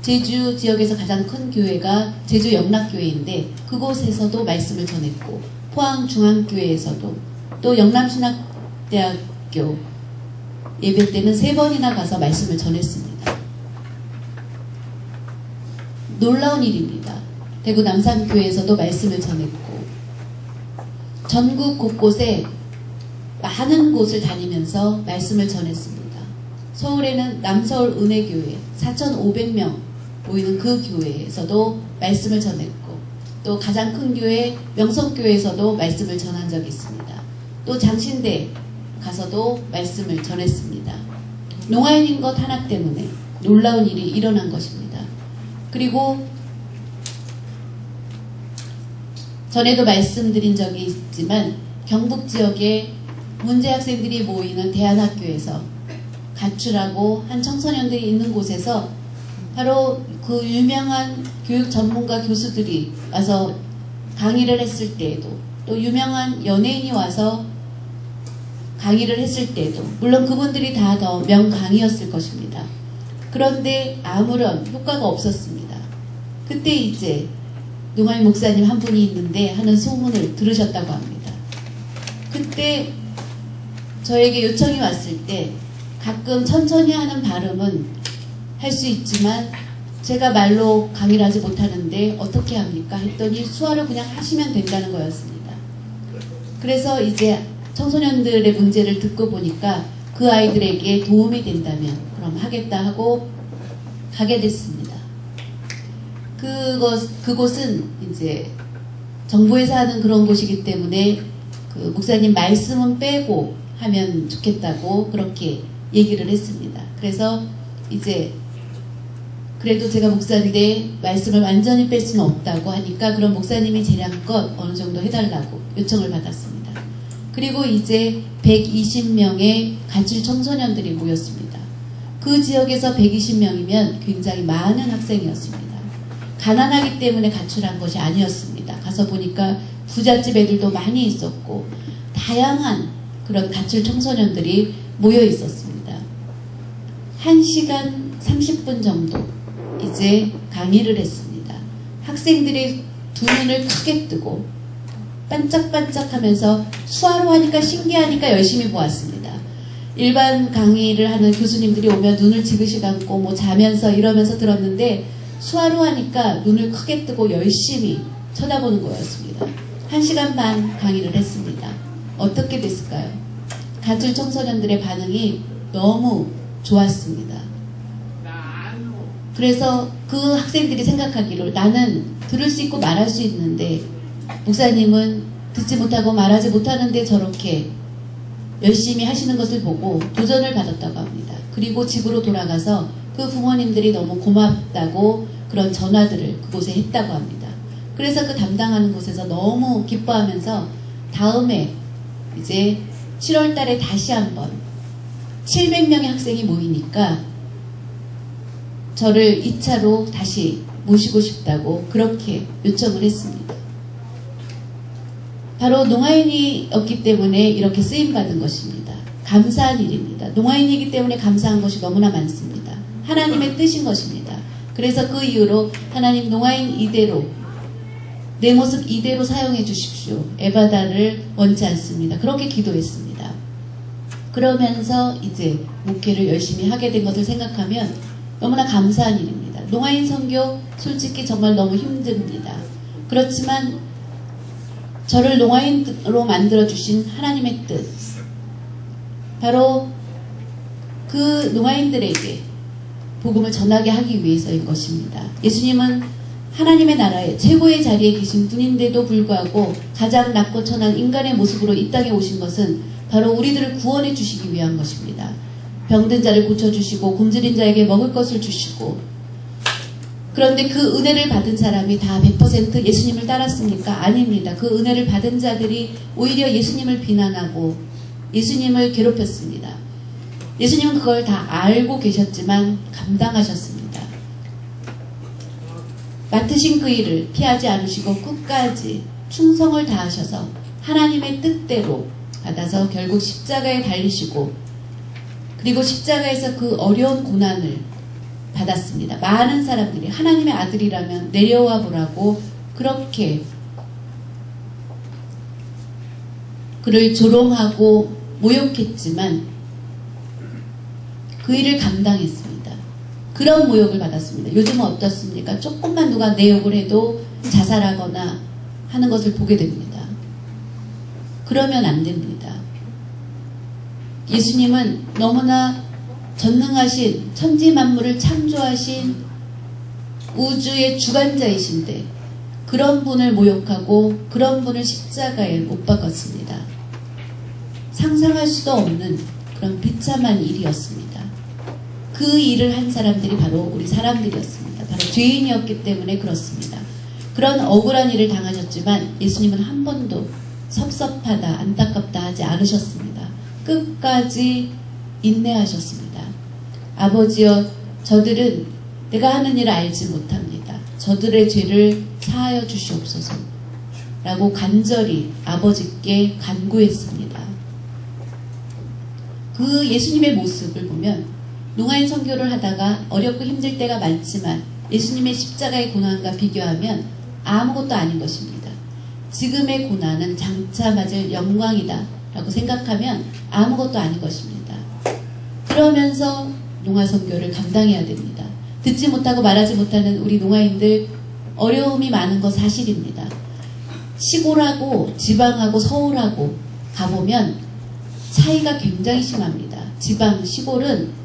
제주 지역에서 가장 큰 교회가 제주 영락교회인데 그곳에서도 말씀을 전했고 포항중앙교회에서도 또 영남신학대학교 예배 때는 3번이나 가서 말씀을 전했습니다. 놀라운 일입니다. 대구 남산교회에서도 말씀을 전했고 전국 곳곳에 많은 곳을 다니면서 말씀을 전했습니다. 서울에는 남서울 은혜교회 4,500명 모이는 그 교회에서도 말씀을 전했고 또 가장 큰 교회 명성교회에서도 말씀을 전한 적이 있습니다. 또 장신대 가서도 말씀을 전했습니다. 농아인인 것 하나 때문에 놀라운 일이 일어난 것입니다. 그리고 전에도 말씀드린 적이 있지만 경북 지역에 문제 학생들이 모이는 대안학교에서 가출하고 한 청소년들이 있는 곳에서 바로 그 유명한 교육 전문가 교수들이 와서 강의를 했을 때에도 또 유명한 연예인이 와서 강의를 했을 때도 물론 그분들이 다 더 명강의였을 것입니다. 그런데 아무런 효과가 없었습니다. 그때 이제 농아인 목사님 한 분이 있는데 하는 소문을 들으셨다고 합니다. 그때 저에게 요청이 왔을 때 가끔 천천히 하는 발음은 할 수 있지만 제가 말로 강의를 하지 못하는데 어떻게 합니까? 했더니 수화로 그냥 하시면 된다는 거였습니다. 그래서 이제 청소년들의 문제를 듣고 보니까 그 아이들에게 도움이 된다면 그럼 하겠다 하고 가게 됐습니다. 그곳은 이제 정부에서 하는 그런 곳이기 때문에 그 목사님 말씀은 빼고 하면 좋겠다고 그렇게 얘기를 했습니다. 그래서 이제 그래도 제가 목사님의 말씀을 완전히 뺄 수는 없다고 하니까 그럼 목사님이 재량껏 어느 정도 해달라고 요청을 받았습니다. 그리고 이제 120명의 가출 청소년들이 모였습니다. 그 지역에서 120명이면 굉장히 많은 학생이었습니다. 가난하기 때문에 가출한 것이 아니었습니다. 가서 보니까 부잣집 애들도 많이 있었고 다양한 그런 가출 청소년들이 모여 있었습니다. 1시간 30분 정도 이제 강의를 했습니다. 학생들이 두 눈을 크게 뜨고 반짝반짝하면서 수화로 하니까 신기하니까 열심히 보았습니다. 일반 강의를 하는 교수님들이 오면 눈을 지그시 감고 뭐 자면서 이러면서 들었는데 수화로 하니까 눈을 크게 뜨고 열심히 쳐다보는 거였습니다. 1시간 반 강의를 했습니다. 어떻게 됐을까요? 가출 청소년들의 반응이 너무 좋았습니다. 그래서 그 학생들이 생각하기를 나는 들을 수 있고 말할 수 있는데 목사님은 듣지 못하고 말하지 못하는데 저렇게 열심히 하시는 것을 보고 도전을 받았다고 합니다. 그리고 집으로 돌아가서 그 부모님들이 너무 고맙다고 그런 전화들을 그곳에 했다고 합니다. 그래서 그 담당하는 곳에서 너무 기뻐하면서 다음에 이제 7월 달에 다시 한번 700명의 학생이 모이니까 저를 2차로 다시 모시고 싶다고 그렇게 요청을 했습니다. 바로 농아인이었기 때문에 이렇게 쓰임받은 것입니다. 감사한 일입니다. 농아인이기 때문에 감사한 것이 너무나 많습니다. 하나님의 뜻인 것입니다. 그래서 그 이후로 하나님 농아인 이대로 내 모습 이대로 사용해 주십시오. 에바다를 원치 않습니다. 그렇게 기도했습니다. 그러면서 이제 목회를 열심히 하게 된 것을 생각하면 너무나 감사한 일입니다. 농아인 선교 솔직히 정말 너무 힘듭니다. 그렇지만 저를 농아인으로 만들어주신 하나님의 뜻, 바로 그 농아인들에게 복음을 전하게 하기 위해서인 것입니다. 예수님은 하나님의 나라에 최고의 자리에 계신 분인데도 불구하고 가장 낮고 천한 인간의 모습으로 이 땅에 오신 것은 바로 우리들을 구원해 주시기 위한 것입니다. 병든 자를 고쳐주시고 굶주린 자에게 먹을 것을 주시고, 그런데 그 은혜를 받은 사람이 다 100% 예수님을 따랐습니까? 아닙니다. 그 은혜를 받은 자들이 오히려 예수님을 비난하고 예수님을 괴롭혔습니다. 예수님은 그걸 다 알고 계셨지만 감당하셨습니다. 맡으신 그 일을 피하지 않으시고 끝까지 충성을 다하셔서 하나님의 뜻대로 받아서 결국 십자가에 달리시고, 그리고 십자가에서 그 어려운 고난을 받았습니다. 많은 사람들이 하나님의 아들이라면 내려와 보라고 그렇게 그를 조롱하고 모욕했지만 그 일을 감당했습니다. 그런 모욕을 받았습니다. 요즘은 어떻습니까? 조금만 누가 내 욕을 해도 자살하거나 하는 것을 보게 됩니다. 그러면 안 됩니다. 예수님은 너무나 전능하신 천지만물을 창조하신 우주의 주관자이신데 그런 분을 모욕하고 그런 분을 십자가에 못 박았습니다. 상상할 수도 없는 그런 비참한 일이었습니다. 그 일을 한 사람들이 바로 우리 사람들이었습니다. 바로 죄인이었기 때문에 그렇습니다. 그런 억울한 일을 당하셨지만 예수님은 한 번도 섭섭하다, 안타깝다 하지 않으셨습니다. 끝까지 인내하셨습니다. 아버지여, 저들은 내가 하는 일을 알지 못합니다. 저들의 죄를 사하여 주시옵소서 라고 간절히 아버지께 간구했습니다. 그 예수님의 모습을 보면 농아인 선교를 하다가 어렵고 힘들 때가 많지만 예수님의 십자가의 고난과 비교하면 아무것도 아닌 것입니다. 지금의 고난은 장차 맞을 영광이다 라고 생각하면 아무것도 아닌 것입니다. 그러면서 농아 선교를 감당해야 됩니다. 듣지 못하고 말하지 못하는 우리 농아인들 어려움이 많은 건 사실입니다. 시골하고 지방하고 서울하고 가보면 차이가 굉장히 심합니다. 지방, 시골은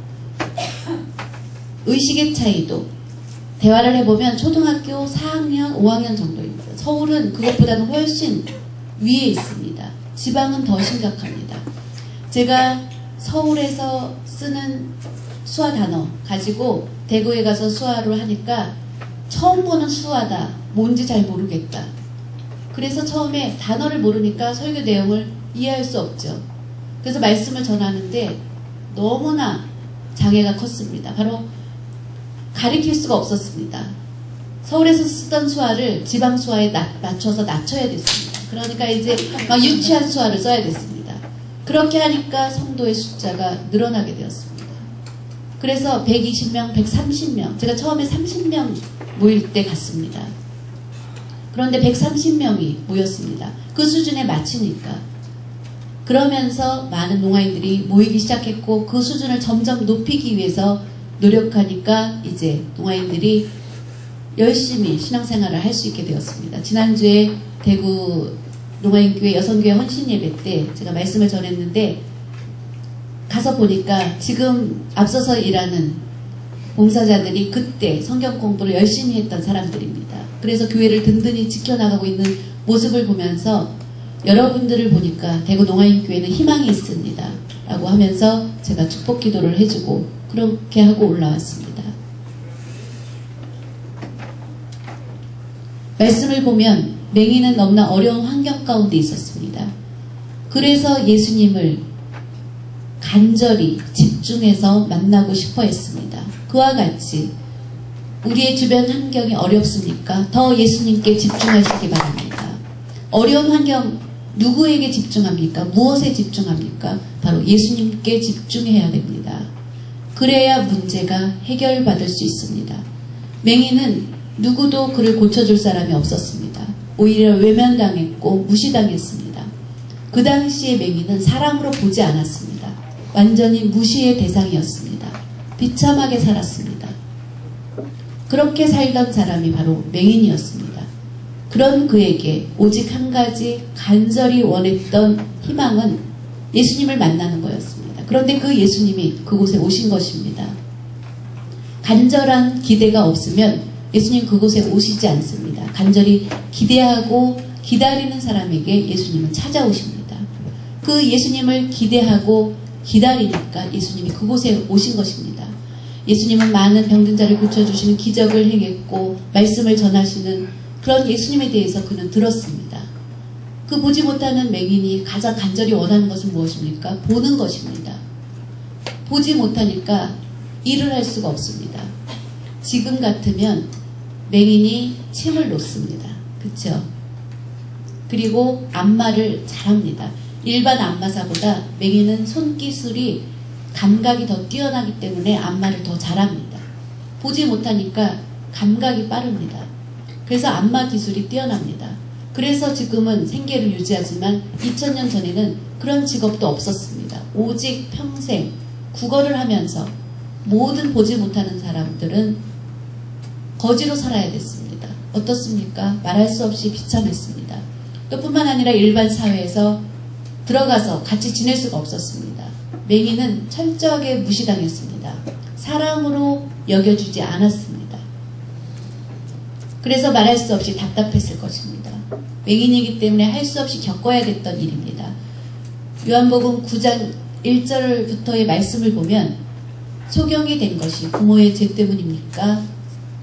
의식의 차이도 대화를 해보면 초등학교 4학년, 5학년 정도입니다. 서울은 그것보다는 훨씬 위에 있습니다. 지방은 더 심각합니다. 제가 서울에서 쓰는 수화 단어 가지고 대구에 가서 수화를 하니까 처음 보는 수화다. 뭔지 잘 모르겠다. 그래서 처음에 단어를 모르니까 설교 내용을 이해할 수 없죠. 그래서 말씀을 전하는데 너무나 장애가 컸습니다. 바로 가리킬 수가 없었습니다. 서울에서 쓰던 수화를 지방 수화에 맞춰서 낮춰야 됐습니다. 그러니까 이제 막 유치한 수화를 써야 됐습니다. 그렇게 하니까 성도의 숫자가 늘어나게 되었습니다. 그래서 120명, 130명, 제가 처음에 30명 모일 때 갔습니다. 그런데 130명이 모였습니다. 그 수준에 맞추니까. 그러면서 많은 농아인들이 모이기 시작했고 그 수준을 점점 높이기 위해서 노력하니까 이제 농아인들이 열심히 신앙생활을 할 수 있게 되었습니다. 지난주에 대구 농아인교회 여성교회 헌신예배 때 제가 말씀을 전했는데 가서 보니까 지금 앞서서 일하는 봉사자들이 그때 성경 공부를 열심히 했던 사람들입니다. 그래서 교회를 든든히 지켜나가고 있는 모습을 보면서 여러분들을 보니까 대구 농아인교회는 희망이 있습니다. 라고 하면서 제가 축복 기도를 해주고 그렇게 하고 올라왔습니다. 말씀을 보면 맹인은 너무나 어려운 환경 가운데 있었습니다. 그래서 예수님을 간절히 집중해서 만나고 싶어 했습니다. 그와 같이 우리의 주변 환경이 어렵습니까? 더 예수님께 집중하시기 바랍니다. 어려운 환경 누구에게 집중합니까? 무엇에 집중합니까? 바로 예수님께 집중해야 됩니다. 그래야 문제가 해결받을 수 있습니다. 맹인은 누구도 그를 고쳐줄 사람이 없었습니다. 오히려 외면당했고 무시당했습니다. 그 당시의 맹인은 사람으로 보지 않았습니다. 완전히 무시의 대상이었습니다. 비참하게 살았습니다. 그렇게 살던 사람이 바로 맹인이었습니다. 그런 그에게 오직 한 가지 간절히 원했던 희망은 예수님을 만나는 거였습니다. 그런데 그 예수님이 그곳에 오신 것입니다. 간절한 기대가 없으면 예수님 그곳에 오시지 않습니다. 간절히 기대하고 기다리는 사람에게 예수님은 찾아오십니다. 그 예수님을 기대하고 기다리니까 예수님이 그곳에 오신 것입니다. 예수님은 많은 병든 자를 고쳐주시는 기적을 행했고 말씀을 전하시는 그런 예수님에 대해서 그는 들었습니다. 그 보지 못하는 맹인이 가장 간절히 원하는 것은 무엇입니까? 보는 것입니다. 보지 못하니까 일을 할 수가 없습니다. 지금 같으면 맹인이 침을 놓습니다. 그렇죠? 그리고 안마를 잘합니다. 일반 안마사보다 맹인은 손기술이 감각이 더 뛰어나기 때문에 안마를 더 잘합니다. 보지 못하니까 감각이 빠릅니다. 그래서 안마 기술이 뛰어납니다. 그래서 지금은 생계를 유지하지만 2000년 전에는 그런 직업도 없었습니다. 오직 평생 국어를 하면서 모든 보지 못하는 사람들은 거지로 살아야 됐습니다. 어떻습니까? 말할 수 없이 비참했습니다. 또 뿐만 아니라 일반 사회에서 들어가서 같이 지낼 수가 없었습니다. 맹인은 철저하게 무시당했습니다. 사람으로 여겨주지 않았습니다. 그래서 말할 수 없이 답답했을 것입니다. 맹인이기 때문에 할 수 없이 겪어야 됐던 일입니다. 요한복음 9장 1절부터의 말씀을 보면 소경이 된 것이 부모의 죄 때문입니까?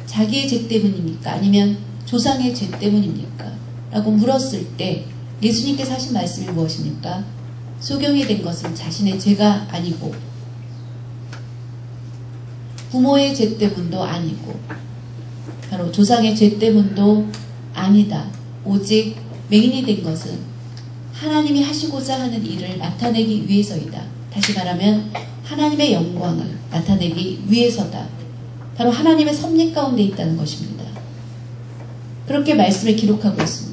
자기의 죄 때문입니까? 아니면 조상의 죄 때문입니까? 라고 물었을 때 예수님께서 하신 말씀이 무엇입니까? 소경이 된 것은 자신의 죄가 아니고 부모의 죄 때문도 아니고 바로 조상의 죄 때문도 아니다. 오직 맹인이 된 것은 하나님이 하시고자 하는 일을 나타내기 위해서이다. 다시 말하면 하나님의 영광을 나타내기 위해서다. 바로 하나님의 섭리 가운데 있다는 것입니다. 그렇게 말씀을 기록하고 있습니다.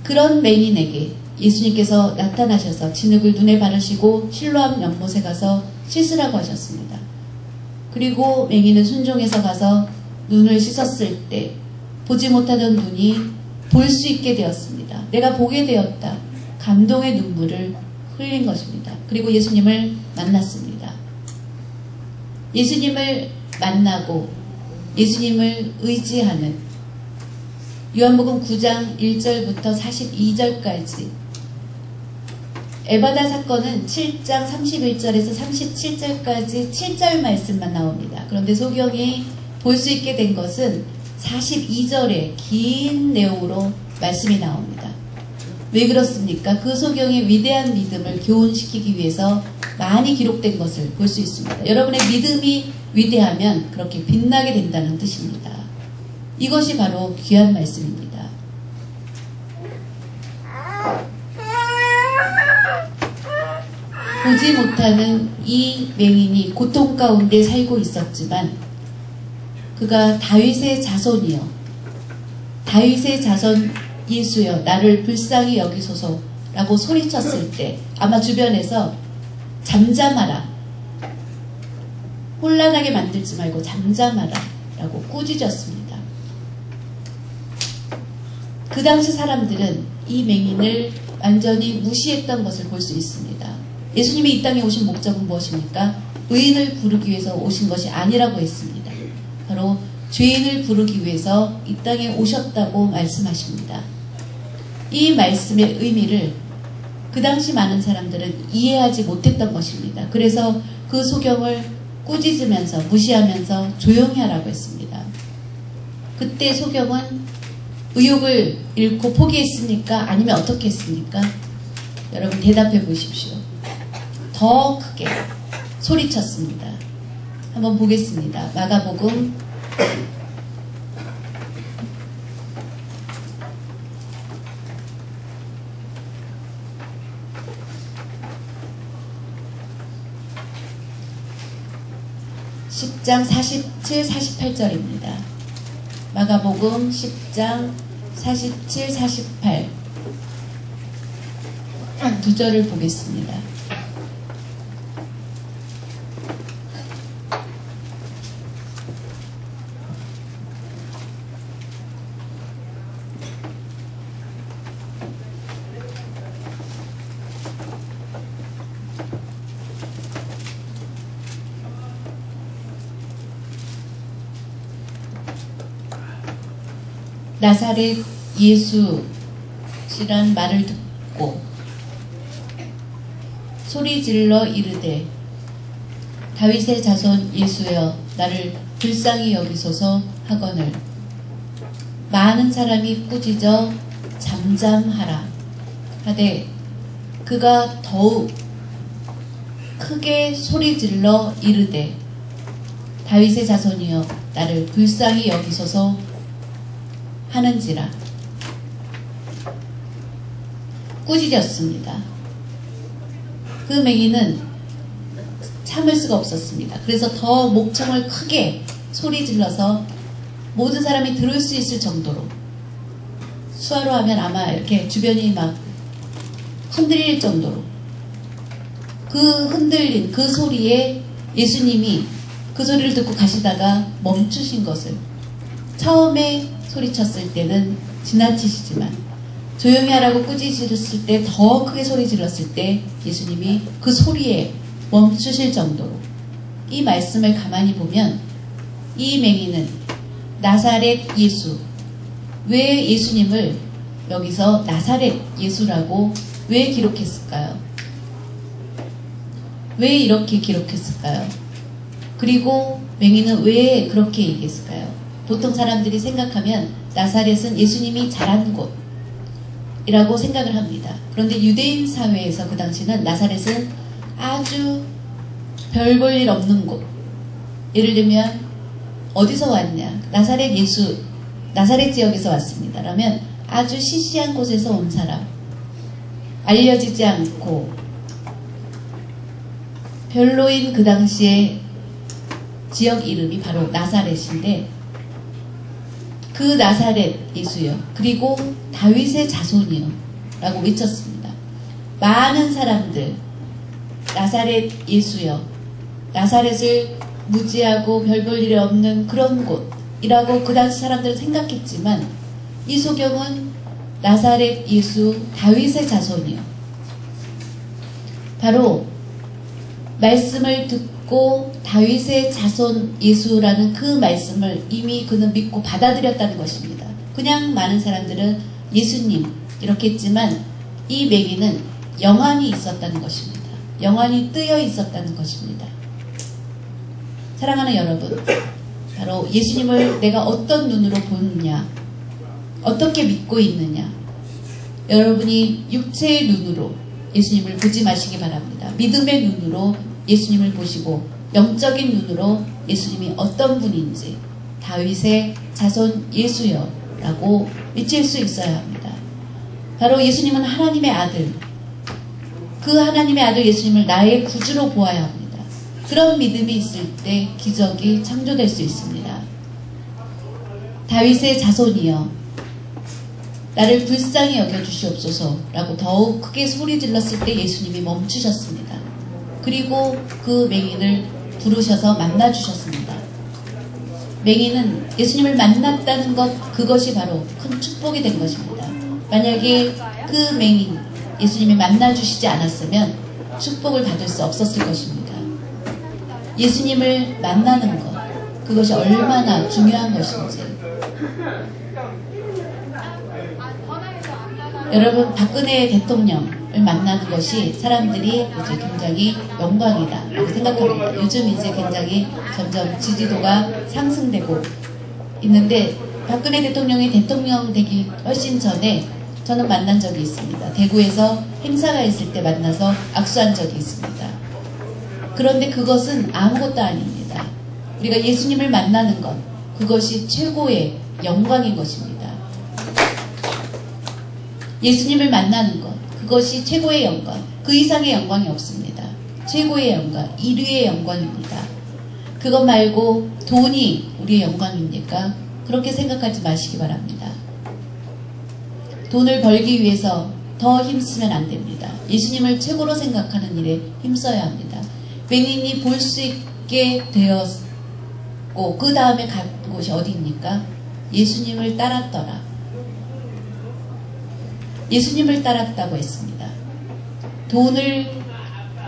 그런 맹인에게 예수님께서 나타나셔서 진흙을 눈에 바르시고 실로암 연못에 가서 씻으라고 하셨습니다. 그리고 맹인은 순종해서 가서 눈을 씻었을 때 보지 못하던 눈이 볼 수 있게 되었습니다. 내가 보게 되었다. 감동의 눈물을 흘린 것입니다. 그리고 예수님을 만났습니다. 예수님을 만나고 예수님을 의지하는 요한복음 9장 1절부터 42절까지 에바다 사건은 7장 31절에서 37절까지 7절 말씀만 나옵니다. 그런데 소경이 볼 수 있게 된 것은 42절의 긴 내용으로 말씀이 나옵니다. 왜 그렇습니까? 그 소경의 위대한 믿음을 교훈시키기 위해서 많이 기록된 것을 볼 수 있습니다. 여러분의 믿음이 위대하면 그렇게 빛나게 된다는 뜻입니다. 이것이 바로 귀한 말씀입니다. 보지 못하는 이 맹인이 고통 가운데 살고 있었지만 그가 다윗의 자손이여 다윗의 자손 예수여 나를 불쌍히 여기소서라고 소리쳤을 때 아마 주변에서 잠잠하라 혼란하게 만들지 말고 잠잠하라 라고 꾸짖었습니다. 그 당시 사람들은 이 맹인을 완전히 무시했던 것을 볼 수 있습니다. 예수님이 이 땅에 오신 목적은 무엇입니까? 의인을 부르기 위해서 오신 것이 아니라고 했습니다. 바로 죄인을 부르기 위해서 이 땅에 오셨다고 말씀하십니다. 이 말씀의 의미를 그 당시 많은 사람들은 이해하지 못했던 것입니다. 그래서 그 소경을 꾸짖으면서 무시하면서 조용히 하라고 했습니다. 그때 소경은 의욕을 잃고 포기했습니까? 아니면 어떻게 했습니까? 여러분 대답해 보십시오. 더 크게 소리쳤습니다. 한번 보겠습니다. 마가복음 10장 47, 48절입니다. 마가복음 10장 47, 48 두 절을 보겠습니다. 나사렛 예수시란 말을 듣고 소리질러 이르되 다윗의 자손 예수여 나를 불쌍히 여기소서 하거늘 많은 사람이 꾸짖어 잠잠하라 하되 그가 더욱 크게 소리질러 이르되 다윗의 자손이여 나를 불쌍히 여기소서 하는지라 꾸짖었습니다. 그 맹인은 참을 수가 없었습니다. 그래서 더 목청을 크게 소리 질러서 모든 사람이 들을 수 있을 정도로 수화로 하면 아마 이렇게 주변이 막 흔들릴 정도로 그 흔들린 그 소리에 예수님이 그 소리를 듣고 가시다가 멈추신 것을, 처음에 소리쳤을 때는 지나치시지만 조용히 하라고 꾸짖으셨을 때, 더 크게 소리 질렀을 때 예수님이 그 소리에 멈추실 정도로, 이 말씀을 가만히 보면 이 맹인은 나사렛 예수, 왜 예수님을 여기서 나사렛 예수라고 왜 기록했을까요? 왜 이렇게 기록했을까요? 그리고 맹인은 왜 그렇게 얘기했을까요? 보통 사람들이 생각하면 나사렛은 예수님이 자란 곳이라고 생각을 합니다. 그런데 유대인 사회에서 그 당시는 나사렛은 아주 별 볼 일 없는 곳. 예를 들면 어디서 왔냐? 나사렛 예수, 나사렛 지역에서 왔습니다. 라면 아주 시시한 곳에서 온 사람, 알려지지 않고 별로인 그 당시에 지역 이름이 바로 나사렛인데, 그 나사렛 예수요, 그리고 다윗의 자손이요 라고 외쳤습니다. 많은 사람들 나사렛 예수요, 나사렛을 무지하고 별 볼 일이 없는 그런 곳이라고 그 당시 사람들은 생각했지만, 이 소경은 나사렛 예수, 다윗의 자손이요, 바로 말씀을 듣고 다윗의 자손 예수라는 그 말씀을 이미 그는 믿고 받아들였다는 것입니다. 그냥 많은 사람들은 예수님 이렇게 했지만, 이 맹인은 영안이 있었다는 것입니다. 영안이 뜨여 있었다는 것입니다. 사랑하는 여러분, 바로 예수님을 내가 어떤 눈으로 보느냐, 어떻게 믿고 있느냐, 여러분이 육체의 눈으로 예수님을 보지 마시기 바랍니다. 믿음의 눈으로 예수님을 보시고, 영적인 눈으로 예수님이 어떤 분인지, 다윗의 자손 예수여 라고 미칠 수 있어야 합니다. 바로 예수님은 하나님의 아들, 그 하나님의 아들 예수님을 나의 구주로 보아야 합니다. 그런 믿음이 있을 때 기적이 창조될 수 있습니다. 다윗의 자손이여 나를 불쌍히 여겨주시옵소서 라고 더욱 크게 소리 질렀을 때 예수님이 멈추셨습니다. 그리고 그 맹인을 부르셔서 만나주셨습니다. 맹인은 예수님을 만났다는 것, 그것이 바로 큰 축복이 된 것입니다. 만약에 그 맹인 예수님이 만나주시지 않았으면 축복을 받을 수 없었을 것입니다. 예수님을 만나는 것, 그것이 얼마나 중요한 것인지. 여러분, 박근혜 대통령을 만나는 것이 사람들이 이제 굉장히 영광이다 라고 생각합니다. 요즘 이제 굉장히 점점 지지도가 상승되고 있는데, 박근혜 대통령이 대통령 되기 훨씬 전에 저는 만난 적이 있습니다. 대구에서 행사가 있을 때 만나서 악수한 적이 있습니다. 그런데 그것은 아무것도 아닙니다. 우리가 예수님을 만나는 것, 그것이 최고의 영광인 것입니다. 예수님을 만나는 것, 그것이 최고의 영광, 그 이상의 영광이 없습니다. 최고의 영광, 1위의 영광입니다. 그것 말고 돈이 우리의 영광입니까? 그렇게 생각하지 마시기 바랍니다. 돈을 벌기 위해서 더 힘쓰면 안 됩니다. 예수님을 최고로 생각하는 일에 힘써야 합니다. 맹인이 볼 수 있게 되었고, 그 다음에 간 곳이 어디입니까? 예수님을 따랐더라. 예수님을 따랐다고 했습니다. 돈을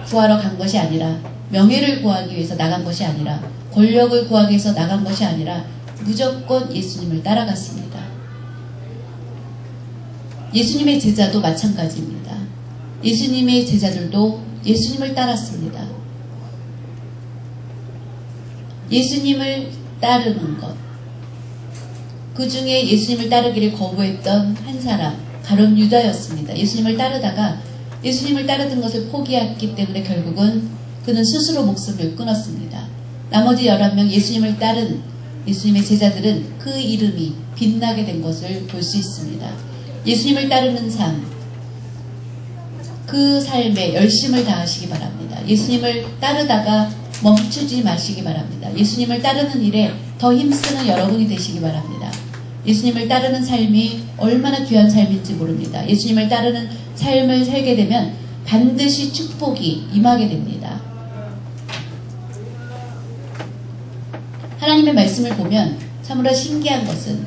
구하러 간 것이 아니라, 명예를 구하기 위해서 나간 것이 아니라, 권력을 구하기 위해서 나간 것이 아니라 무조건 예수님을 따라갔습니다. 예수님의 제자도 마찬가지입니다. 예수님의 제자들도 예수님을 따랐습니다. 예수님을 따르는 것, 그 중에 예수님을 따르기를 거부했던 한 사람, 가룟 유다였습니다. 예수님을 따르다가 예수님을 따르던 것을 포기했기 때문에 결국은 그는 스스로 목숨을 끊었습니다. 나머지 11명 예수님을 따른 예수님의 제자들은 그 이름이 빛나게 된 것을 볼 수 있습니다. 예수님을 따르는 삶, 그 삶에 열심을 다하시기 바랍니다. 예수님을 따르다가 멈추지 마시기 바랍니다. 예수님을 따르는 일에 더 힘쓰는 여러분이 되시기 바랍니다. 예수님을 따르는 삶이 얼마나 귀한 삶인지 모릅니다. 예수님을 따르는 삶을 살게 되면 반드시 축복이 임하게 됩니다. 하나님의 말씀을 보면 참으로 신기한 것은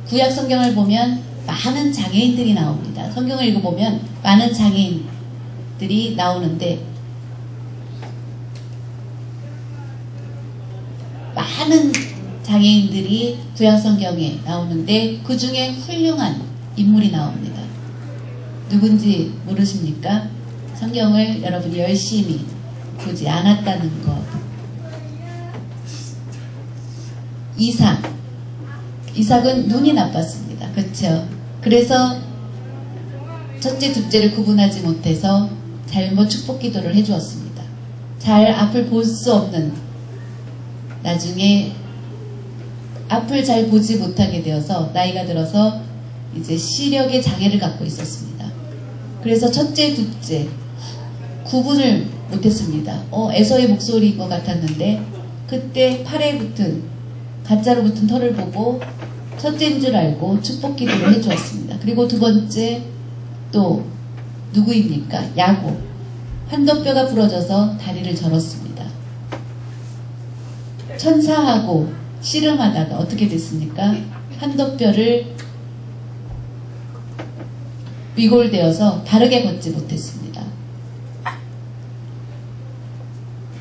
구약 성경을 보면 많은 장애인들이 나옵니다. 성경을 읽어보면 많은 장애인들이 나오는데 많은 장애인들이 구약 성경에 나오는데 그 중에 훌륭한 인물이 나옵니다. 누군지 모르십니까? 성경을 여러분이 열심히 보지 않았다는 것. 이삭은 눈이 나빴습니다. 그렇죠? 그래서 첫째, 둘째를 구분하지 못해서 잘못 축복 기도를 해주었습니다. 잘 앞을 볼 수 없는, 나중에 앞을 잘 보지 못하게 되어서 나이가 들어서 이제 시력의 장애를 갖고 있었습니다. 그래서 첫째, 둘째 구분을 못했습니다. 에서의 목소리인 것 같았는데 그때 팔에 붙은, 가짜로 붙은 털을 보고 첫째인 줄 알고 축복 기도를 해주었습니다. 그리고 두 번째 또 누구입니까? 야곱. 환도뼈가 부러져서 다리를 절었습니다. 천사하고 씨름하다가 어떻게 됐습니까? 환도뼈를 위골되어서 바르게 걷지 못했습니다.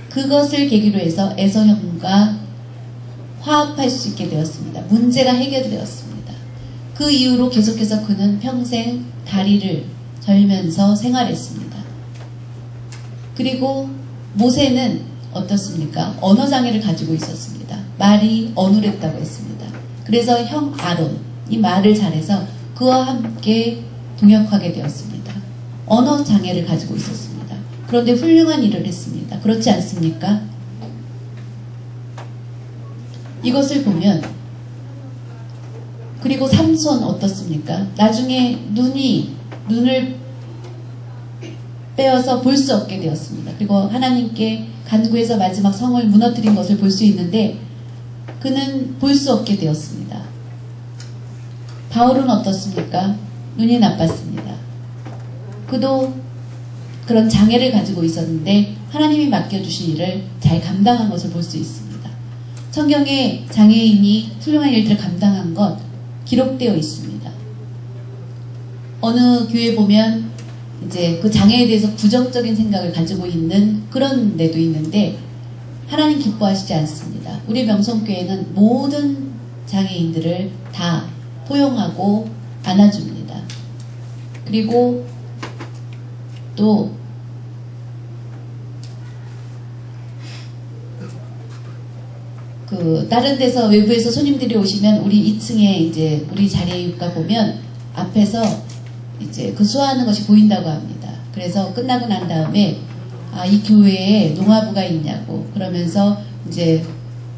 그것을 계기로 해서 에서 형과 화합할 수 있게 되었습니다. 문제가 해결되었습니다. 그 이후로 계속해서 그는 평생 다리를 절면서 생활했습니다. 그리고 모세는 어떻습니까? 언어장애를 가지고 있었습니다. 말이 어눌했다고 했습니다. 그래서 형 아론이 말을 잘해서 그와 함께 동역하게 되었습니다. 언어장애를 가지고 있었습니다. 그런데 훌륭한 일을 했습니다. 그렇지 않습니까? 이것을 보면, 그리고 삼손 어떻습니까? 나중에 눈을 빼어서 볼 수 없게 되었습니다. 그리고 하나님께 간구해서 마지막 성을 무너뜨린 것을 볼 수 있는데 그는 볼 수 없게 되었습니다. 바울은 어떻습니까? 눈이 나빴습니다. 그도 그런 장애를 가지고 있었는데 하나님이 맡겨주신 일을 잘 감당한 것을 볼 수 있습니다. 성경에 장애인이 훌륭한 일들을 감당한 것 기록되어 있습니다. 어느 교회 보면 이제 그 장애에 대해서 부정적인 생각을 가지고 있는 그런 데도 있는데 하나님 기뻐하시지 않습니다. 우리 명성교회는 모든 장애인들을 다 포용하고 안아줍니다. 그리고 또 다른 데서 외부에서 손님들이 오시면 우리 2층에 이제 우리 자리가 보면 앞에서 이제 그 수화하는 것이 보인다고 합니다. 그래서 끝나고 난 다음에 이 교회에 농화부가 있냐고 그러면서 이제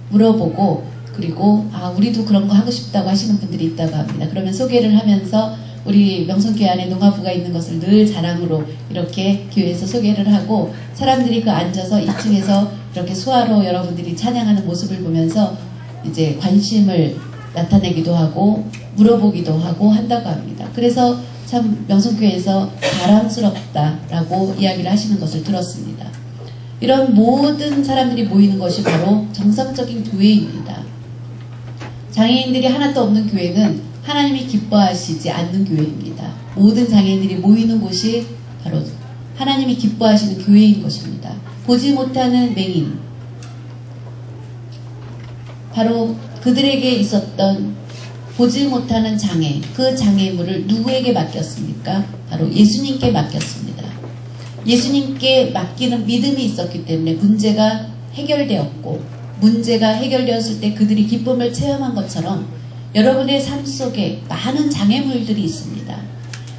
물어보고, 그리고 우리도 그런 거 하고 싶다고 하시는 분들이 있다고 합니다. 그러면 소개를 하면서 우리 명성교회 안에 농화부가 있는 것을 늘 자랑으로 이렇게 교회에서 소개를 하고, 사람들이 그 앉아서 2층에서 이렇게 수화로 여러분들이 찬양하는 모습을 보면서 이제 관심을 나타내기도 하고 물어보기도 하고 한다고 합니다. 그래서 참 명성교회에서 자랑스럽다라고 이야기를 하시는 것을 들었습니다. 이런 모든 사람들이 모이는 것이 바로 정상적인 교회입니다. 장애인들이 하나도 없는 교회는 하나님이 기뻐하시지 않는 교회입니다. 모든 장애인들이 모이는 곳이 바로 하나님이 기뻐하시는 교회인 것입니다. 보지 못하는 맹인, 바로 그들에게 있었던 보지 못하는 장애, 그 장애물을 누구에게 맡겼습니까? 바로 예수님께 맡겼습니다. 예수님께 맡기는 믿음이 있었기 때문에 문제가 해결되었고, 문제가 해결되었을 때 그들이 기쁨을 체험한 것처럼 여러분의 삶 속에 많은 장애물들이 있습니다.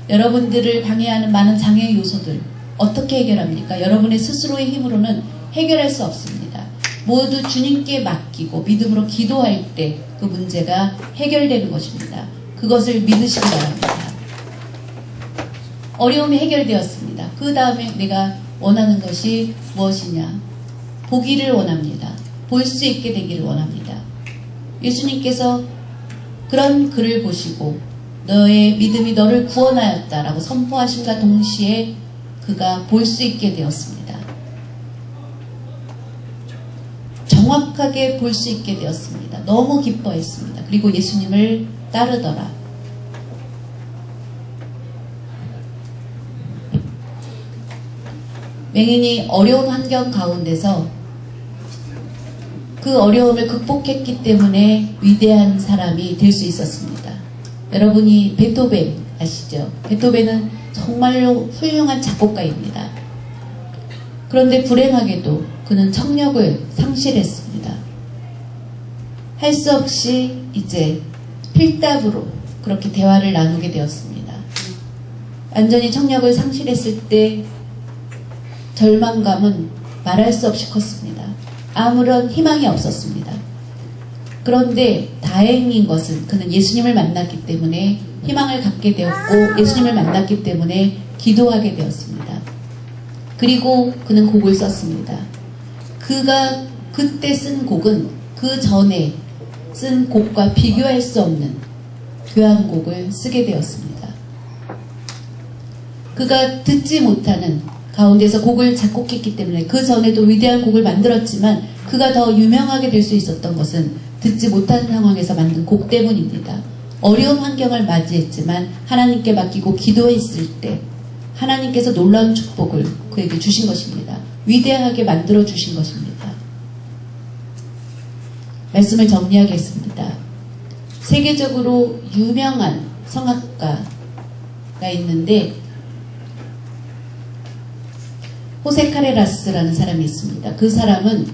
여러분들을 방해하는 많은 장애 요소들 어떻게 해결합니까? 여러분의 스스로의 힘으로는 해결할 수 없습니다. 모두 주님께 맡기고 믿음으로 기도할 때 그 문제가 해결되는 것입니다. 그것을 믿으시기 바랍니다. 어려움이 해결되었습니다. 그 다음에 내가 원하는 것이 무엇이냐? 보기를 원합니다. 볼 수 있게 되기를 원합니다. 예수님께서 그런 글을 보시고 너의 믿음이 너를 구원하였다라고 선포하심과 동시에 그가 볼 수 있게 되었습니다. 정확하게 볼 수 있게 되었습니다. 너무 기뻐했습니다. 그리고 예수님을 따르더라. 맹인이 어려운 환경 가운데서 그 어려움을 극복했기 때문에 위대한 사람이 될 수 있었습니다. 여러분이 베토벤 아시죠? 베토벤은 정말로 훌륭한 작곡가입니다. 그런데 불행하게도 그는 청력을 상실했습니다. 할 수 없이 이제 필답으로 그렇게 대화를 나누게 되었습니다. 완전히 청력을 상실했을 때 절망감은 말할 수 없이 컸습니다. 아무런 희망이 없었습니다. 그런데 다행인 것은 그는 예수님을 만났기 때문에 희망을 갖게 되었고 예수님을 만났기 때문에 기도하게 되었습니다. 그리고 그는 곡을 썼습니다. 그가 그때 쓴 곡은 그 전에 쓴 곡과 비교할 수 없는 귀한 곡을 쓰게 되었습니다. 그가 듣지 못하는 가운데서 곡을 작곡했기 때문에 그 전에도 위대한 곡을 만들었지만 그가 더 유명하게 될 수 있었던 것은 듣지 못하는 상황에서 만든 곡 때문입니다. 어려운 환경을 맞이했지만 하나님께 맡기고 기도했을 때 하나님께서 놀라운 축복을 그에게 주신 것입니다. 위대하게 만들어 주신 것입니다. 말씀을 정리하겠습니다. 세계적으로 유명한 성악가가 있는데 호세 카레라스라는 사람이 있습니다. 그 사람은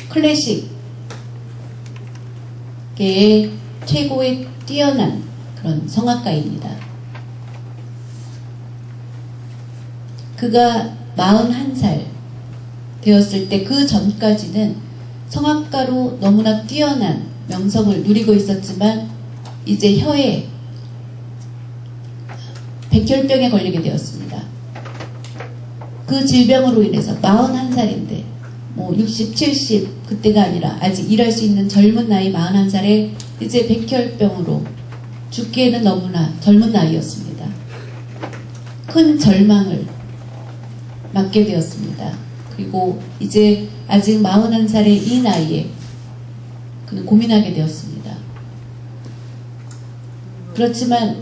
클래식계의 최고의 뛰어난 그런 성악가입니다. 그가 41살 되었을 때 그 전까지는 성악가로 너무나 뛰어난 명성을 누리고 있었지만 이제 혀에 백혈병에 걸리게 되었습니다. 그 질병으로 인해서 41살인데 뭐 60, 70 그때가 아니라 아직 일할 수 있는 젊은 나이 41살에 이제 백혈병으로 죽기에는 너무나 젊은 나이였습니다. 큰 절망을 맞게 되었습니다. 그리고 이제 아직 41살의 이 나이에 그는 고민하게 되었습니다. 그렇지만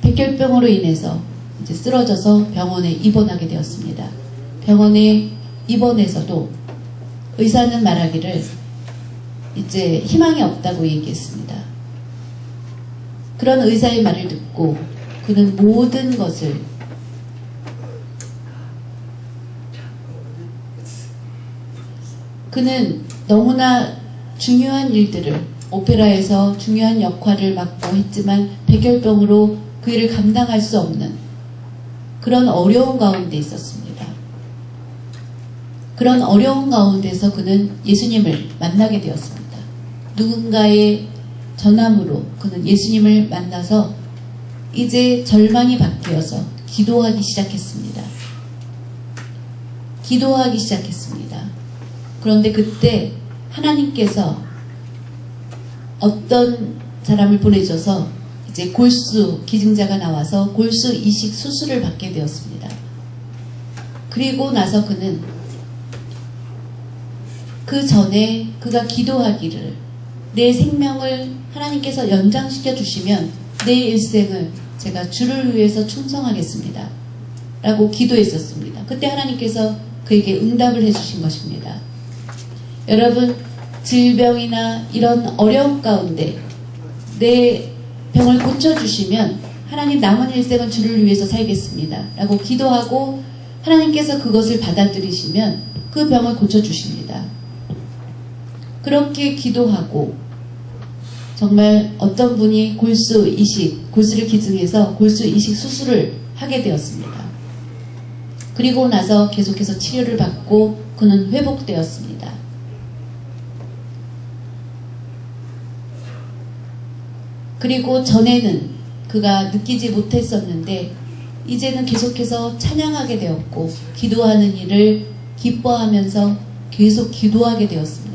백혈병으로 인해서 이제 쓰러져서 병원에 입원하게 되었습니다. 병원에 입원해서도 의사는 말하기를 이제 희망이 없다고 얘기했습니다. 그런 의사의 말을 듣고 그는 모든 것을 그는 너무나 중요한 일들을 오페라에서 중요한 역할을 맡고 했지만 백혈병으로 그 일을 감당할 수 없는 그런 어려운 가운데 있었습니다. 그런 어려운 가운데서 그는 예수님을 만나게 되었습니다. 누군가의 전함으로 그는 예수님을 만나서 이제 절망이 바뀌어서 기도하기 시작했습니다. 기도하기 시작했습니다. 그런데 그때 하나님께서 어떤 사람을 보내줘서 이제 골수 기증자가 나와서 골수 이식 수술을 받게 되었습니다. 그리고 나서 그는 그 전에 그가 기도하기를 내 생명을 하나님께서 연장시켜 주시면 내 일생을 제가 주를 위해서 충성하겠습니다. 라고 기도했었습니다. 그때 하나님께서 그에게 응답을 해주신 것입니다. 여러분, 질병이나 이런 어려움 가운데 내 병을 고쳐주시면 하나님 남은 일생은 주를 위해서 살겠습니다. 라고 기도하고 하나님께서 그것을 받아들이시면 그 병을 고쳐주십니다. 그렇게 기도하고 정말 어떤 분이 골수 이식, 골수를 기증해서 골수 이식 수술을 하게 되었습니다. 그리고 나서 계속해서 치료를 받고 그는 회복되었습니다. 그리고 전에는 그가 느끼지 못했었는데 이제는 계속해서 찬양하게 되었고 기도하는 일을 기뻐하면서 계속 기도하게 되었습니다.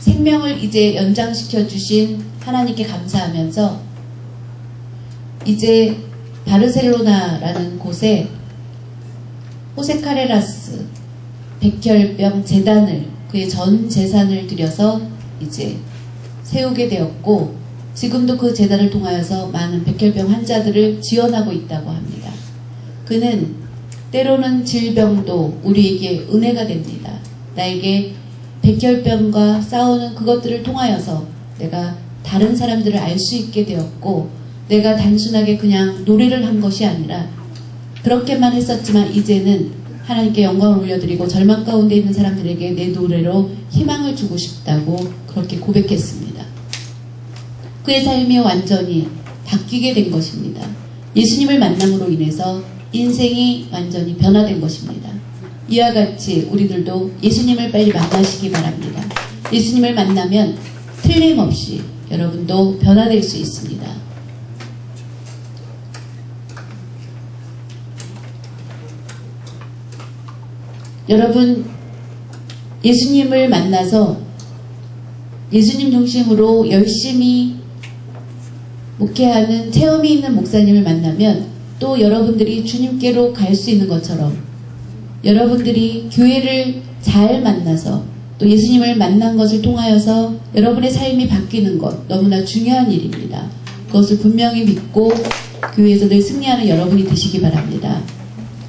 생명을 이제 연장시켜 주신 하나님께 감사하면서 이제 바르셀로나라는 곳에 호세 카레라스 백혈병 재단을 그의 전 재산을 들여서 이제 세우게 되었고, 지금도 그 재단을 통하여서 많은 백혈병 환자들을 지원하고 있다고 합니다. 그는 때로는 질병도 우리에게 은혜가 됩니다. 나에게 백혈병과 싸우는 그것들을 통하여서 내가 다른 사람들을 알 수 있게 되었고, 내가 단순하게 그냥 노래를 한 것이 아니라 그렇게만 했었지만 이제는 하나님께 영광을 올려드리고 절망 가운데 있는 사람들에게 내 노래로 희망을 주고 싶다고 그렇게 고백했습니다. 그의 삶이 완전히 바뀌게 된 것입니다. 예수님을 만남으로 인해서 인생이 완전히 변화된 것입니다. 이와 같이 우리들도 예수님을 빨리 만나시기 바랍니다. 예수님을 만나면 틀림없이 여러분도 변화될 수 있습니다. 여러분, 예수님을 만나서 예수님 중심으로 열심히 목회하는 체험이 있는 목사님을 만나면 또 여러분들이 주님께로 갈 수 있는 것처럼, 여러분들이 교회를 잘 만나서 또 예수님을 만난 것을 통하여서 여러분의 삶이 바뀌는 것 너무나 중요한 일입니다. 그것을 분명히 믿고 교회에서 늘 승리하는 여러분이 되시기 바랍니다.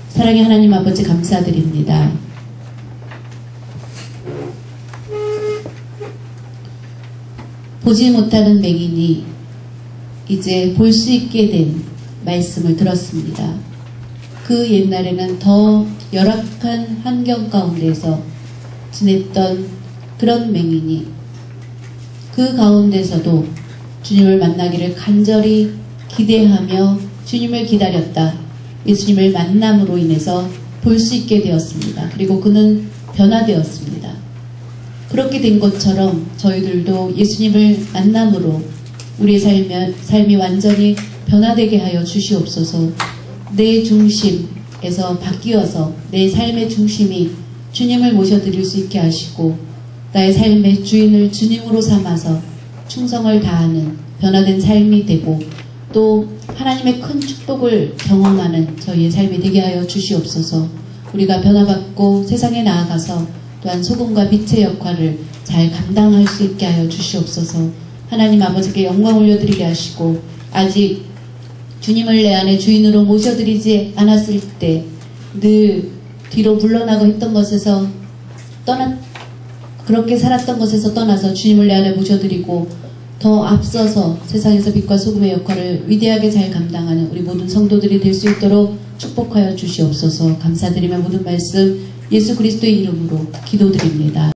사랑의 하나님 아버지, 감사드립니다. 보지 못하는 맹인이 이제 볼 수 있게 된 말씀을 들었습니다. 그 옛날에는 더 열악한 환경 가운데서 지냈던 그런 맹인이 그 가운데서도 주님을 만나기를 간절히 기대하며 주님을 기다렸다. 예수님을 만남으로 인해서 볼 수 있게 되었습니다. 그리고 그는 변화되었습니다. 그렇게 된 것처럼 저희들도 예수님을 만남으로 우리의 삶이 완전히 변화되게 하여 주시옵소서. 내 중심에서 바뀌어서 내 삶의 중심이 주님을 모셔드릴 수 있게 하시고, 나의 삶의 주인을 주님으로 삼아서 충성을 다하는 변화된 삶이 되고, 또 하나님의 큰 축복을 경험하는 저희의 삶이 되게 하여 주시옵소서. 우리가 변화받고 세상에 나아가서 또한 소금과 빛의 역할을 잘 감당할 수 있게 하여 주시옵소서. 하나님 아버지께 영광 올려드리게 하시고, 아직 주님을 내 안에 주인으로 모셔드리지 않았을 때 늘 뒤로 물러나고 했던 것에서 그렇게 살았던 것에서 떠나서 주님을 내 안에 모셔드리고 더 앞서서 세상에서 빛과 소금의 역할을 위대하게 잘 감당하는 우리 모든 성도들이 될 수 있도록 축복하여 주시옵소서. 감사드리며 모든 말씀 예수 그리스도의 이름으로 기도드립니다.